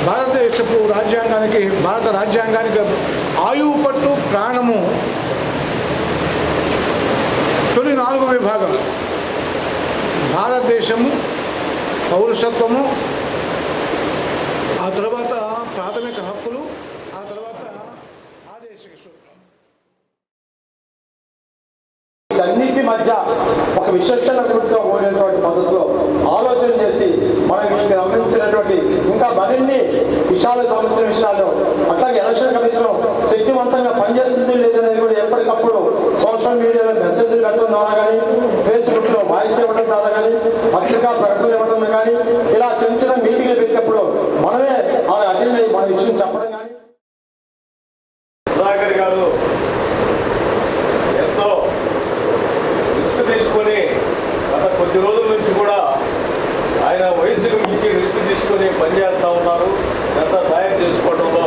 భారతదేశపు రాజ్యాంగానికి, భారత రాజ్యాంగానికి ఆయువు పట్టు ప్రాణము తొలి 4 విభాగాలు: భారతదేశము, పౌరసత్వము, ఆ తర్వాత ప్రాథమిక హక్కులు, ఆ తర్వాత ఆదేశిక సూత్రాలు. వీటన్నిటి మధ్య ఒక విచక్షణ కూర్చోబోయేటువంటి పద్ధతిలో ఆలోచన చేసి మనం వీటికి గమనించినటువంటి ఇంకా మరిన్ని విషయాలకు సంబంధించిన విషయాలు, అట్లాగే ఎలక్షన్ కమిషన్ శక్తివంతంగా పనిచేస్తుంది లేదనేది కూడా ఎప్పటికప్పుడు సోషల్ మీడియాలో మెసేజ్లు పెట్టడం ద్వారా కానీ, ఫేస్బుక్లో వాయిస్ ఇవ్వడం ద్వారా కానీ, పత్రికా ప్రకటనలు ఇవ్వడం కానీ, ఇలా చిన్న చిన్న మీటింగ్లు పెట్టినప్పుడు మనమే అటెండ్ అయ్యి మన విషయం చెప్పడం కానీ. సుధాకర్ గారు ఎంతో రిస్క్ తీసుకొని గత కొద్ది రోజుల నుంచి కూడా ఆయన వయసుకు మించి రిస్క్ తీసుకొని పనిచేస్తూ ఉన్నారు. ఇదంతా తయారు చేసుకోవడంలో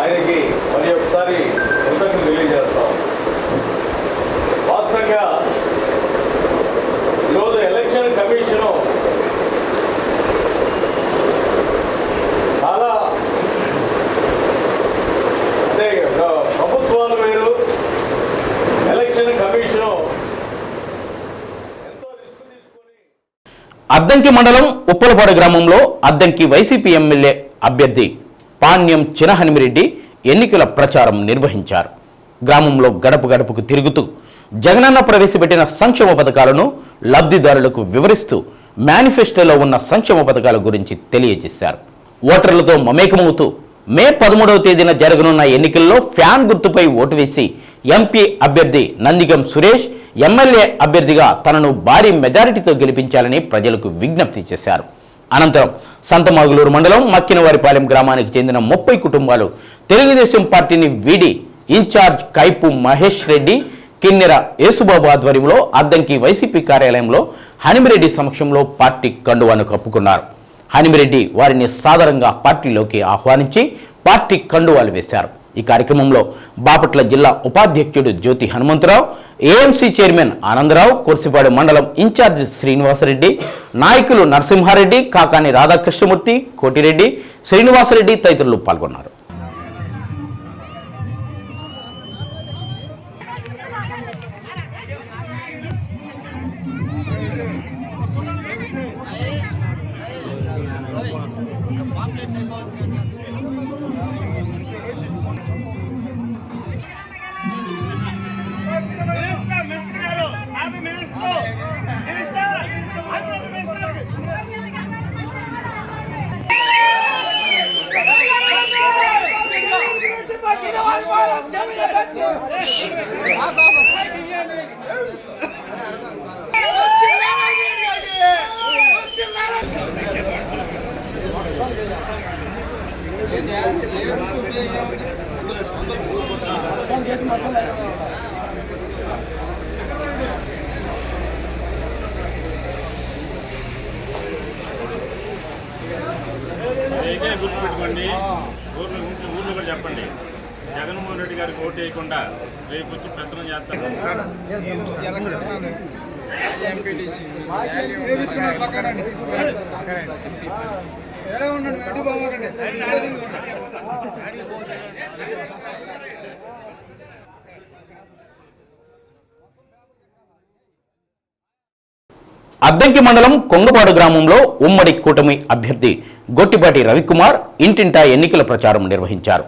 ఆయనకి మరి ఒకసారి కృతజ్ఞతలు తెలియజేస్తాం. వాస్తవంగా ఈరోజు ఎలక్షన్ కమిషను చాలా అంటే ప్రభుత్వాలు వేరు, ఎలక్షన్ కమిషను అద్దంకి మండలం ఉప్పలపాడు గ్రామంలో అద్దంకి వైసీపీ ఎమ్మెల్యే అభ్యర్థి పాణ్యం చినహనిమిరెడ్డి ఎన్నికల ప్రచారం నిర్వహించారు. గ్రామంలో గడప గడపకు తిరుగుతూ జగనన్న ప్రవేశపెట్టిన సంక్షేమ పథకాలను లబ్ధిదారులకు వివరిస్తూ మేనిఫెస్టోలో ఉన్న సంక్షేమ పథకాల గురించి తెలియజేశారు. ఓటర్లతో మమేకమవుతూ మే 13వ తేదీన జరగనున్న ఎన్నికల్లో ఫ్యాన్ గుర్తుపై ఓటు వేసి ఎంపీ అభ్యర్థి నందిగం సురేష్ ఎమ్మెల్యే అభ్యర్థిగా తనను భారీ మెజారిటీతో గెలిపించాలని ప్రజలకు విజ్ఞప్తి చేశారు. అనంతరం సంతమాగులూరు మండలం మక్కినవారిపాలెం గ్రామానికి చెందిన 30 కుటుంబాలు తెలుగుదేశం పార్టీని వీడి ఇన్ఛార్జ్ కైపు మహేష్ రెడ్డి, కిన్నెర యేసుబాబు ఆధ్వర్యంలో అద్దంకి వైసీపీ కార్యాలయంలో హనిమిరెడ్డి సమక్షంలో పార్టీ కండువాను కప్పుకున్నారు. హనిమిరెడ్డి వారిని సాదరంగా పార్టీలోకి ఆహ్వానించి పార్టీ కండువాలు వేశారు. ఈ కార్యక్రమంలో బాపట్ల జిల్లా ఉపాధ్యక్షుడు జ్యోతి హనుమంతరావు, ఏఎంసీ చైర్మన్ ఆనందరావు, కోర్సిపాడు మండలం ఇన్ఛార్జ్ శ్రీనివాసరెడ్డి, నాయకులు నరసింహారెడ్డి, కాకాని రాధాకృష్ణమూర్తి, కోటిరెడ్డి, శ్రీనివాసరెడ్డి తదితరులు పాల్గొన్నారు. గుర్తుపెట్టుకోండి, ఊర్లో కూడా చెప్పండి, జగన్మోహన్ రెడ్డి గారికి ఓటు వేయకుండా రేపు వచ్చి పెత్తనం చేస్తారు. అద్దంకి మండలం కొంగపాడు గ్రామంలో ఉమ్మడి కూటమి అభ్యర్థి గొట్టిపాటి రవికుమార్ ఇంటింటా ఎన్నికల ప్రచారం నిర్వహించారు.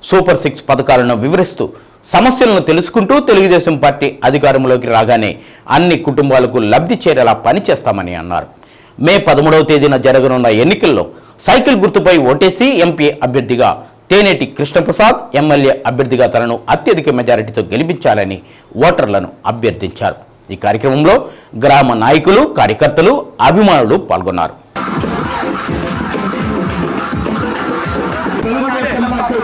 సూపర్ 6 పథకాలను వివరిస్తూ సమస్యలను తెలుసుకుంటూ తెలుగుదేశం పార్టీ అధికారంలోకి రాగానే అన్ని కుటుంబాలకు లబ్ధి చేరేలా పనిచేస్తామని అన్నారు. మే 13వ తేదీన జరగనున్న ఎన్నికల్లో సైకిల్ గుర్తుపై ఓటేసి ఎంపీ అభ్యర్థిగా తేనేటి కృష్ణప్రసాద్, ఎమ్మెల్యే అభ్యర్థిగా తనను అత్యధిక మెజారిటీతో గెలిపించాలని ఓటర్లను అభ్యర్థించారు. ఈ కార్యక్రమంలో గ్రామ నాయకులు, కార్యకర్తలు, అభిమానులు పాల్గొన్నారు. తెలుగుదేశం పార్టీ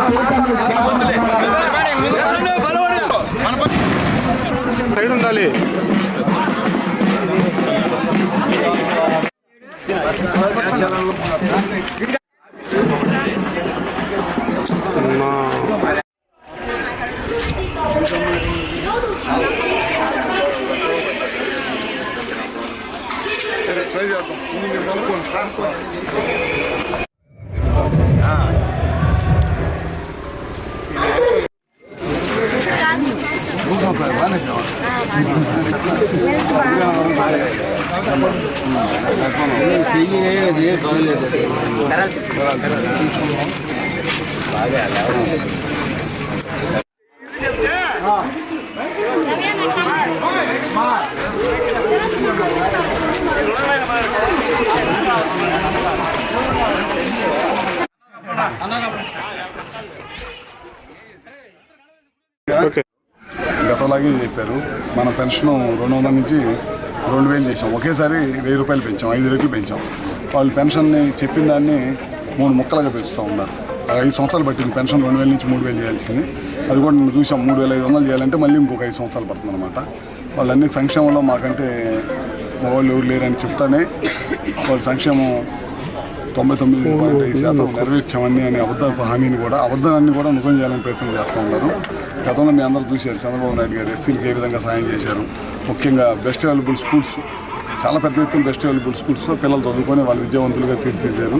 గతంలాగే చెప్పారు. మన పెన్షన్ 200 నుంచి 2000 చేసాం. ఒకేసారి 1000 రూపాయలు పెంచాం, 5 రెట్లు పెంచాం. వాళ్ళు పెన్షన్ని చెప్పిన దాన్ని 3 ముక్కలుగా పెంచుతూ ఉన్నారు. 5 సంవత్సరాలు పట్టింది పెన్షన్ 2000 నుంచి 3000 చేయాల్సింది. అది కూడా నేను చూసాం. 3500 చేయాలంటే మళ్ళీ ఇంకొక 5 సంవత్సరాలు పడుతుంది అనమాట. వాళ్ళన్నీ సంక్షేమంలో మాకంటే వాళ్ళు ఎవరు లేరని చెప్తానే వాళ్ళ సంక్షేమం 99.5% నెరవేర్చామని అని హామీని కూడా అబద్ధాన్ని కూడా నిజం చేయాలని ప్రయత్నం చేస్తూ ఉన్నారు. గతంలో మీ అందరూ చూశారు చంద్రబాబు నాయుడు గారు ఎస్సీలకు ఏ విధంగా సాయం చేశారు. ముఖ్యంగా బెస్ట్ అవైలబుల్ స్కూల్స్, చాలా పెద్ద ఎత్తున బెస్ట్ అవైలబుల్ స్కూల్స్లో పిల్లలు చదువుకొని వాళ్ళు విద్యావంతులుగా తీర్చిదిద్దారు.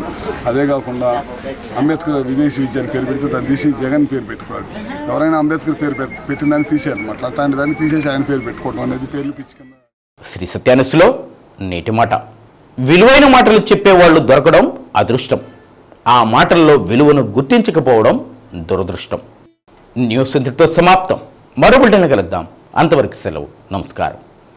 అదే కాకుండా అంబేద్కర్ విదేశీ విద్య అని పేరు పెడితే దాన్ని తీసి జగన్ పేరు పెట్టుకోవాలి. ఎవరైనా అంబేద్కర్ పేరు పెట్టిన దాన్ని తీశారు అన్నమాట. అట్లాంటి దాన్ని తీసేసి ఆయన పేరు పెట్టుకోవడం అనేది పేర్లు పిచ్చుకున్న. శ్రీ సత్యానస్లో నేటి మాట. విలువైన మాటలు చెప్పేవాళ్ళు దొరకడం అదృష్టం, ఆ మాటల్లో విలువను గుర్తించకపోవడం దురదృష్టం. న్యూస్ ఇంతటితో సమాప్తం. మరో బులెటిన్ కలుద్దాం. అంతవరకు సెలవు. నమస్కారం.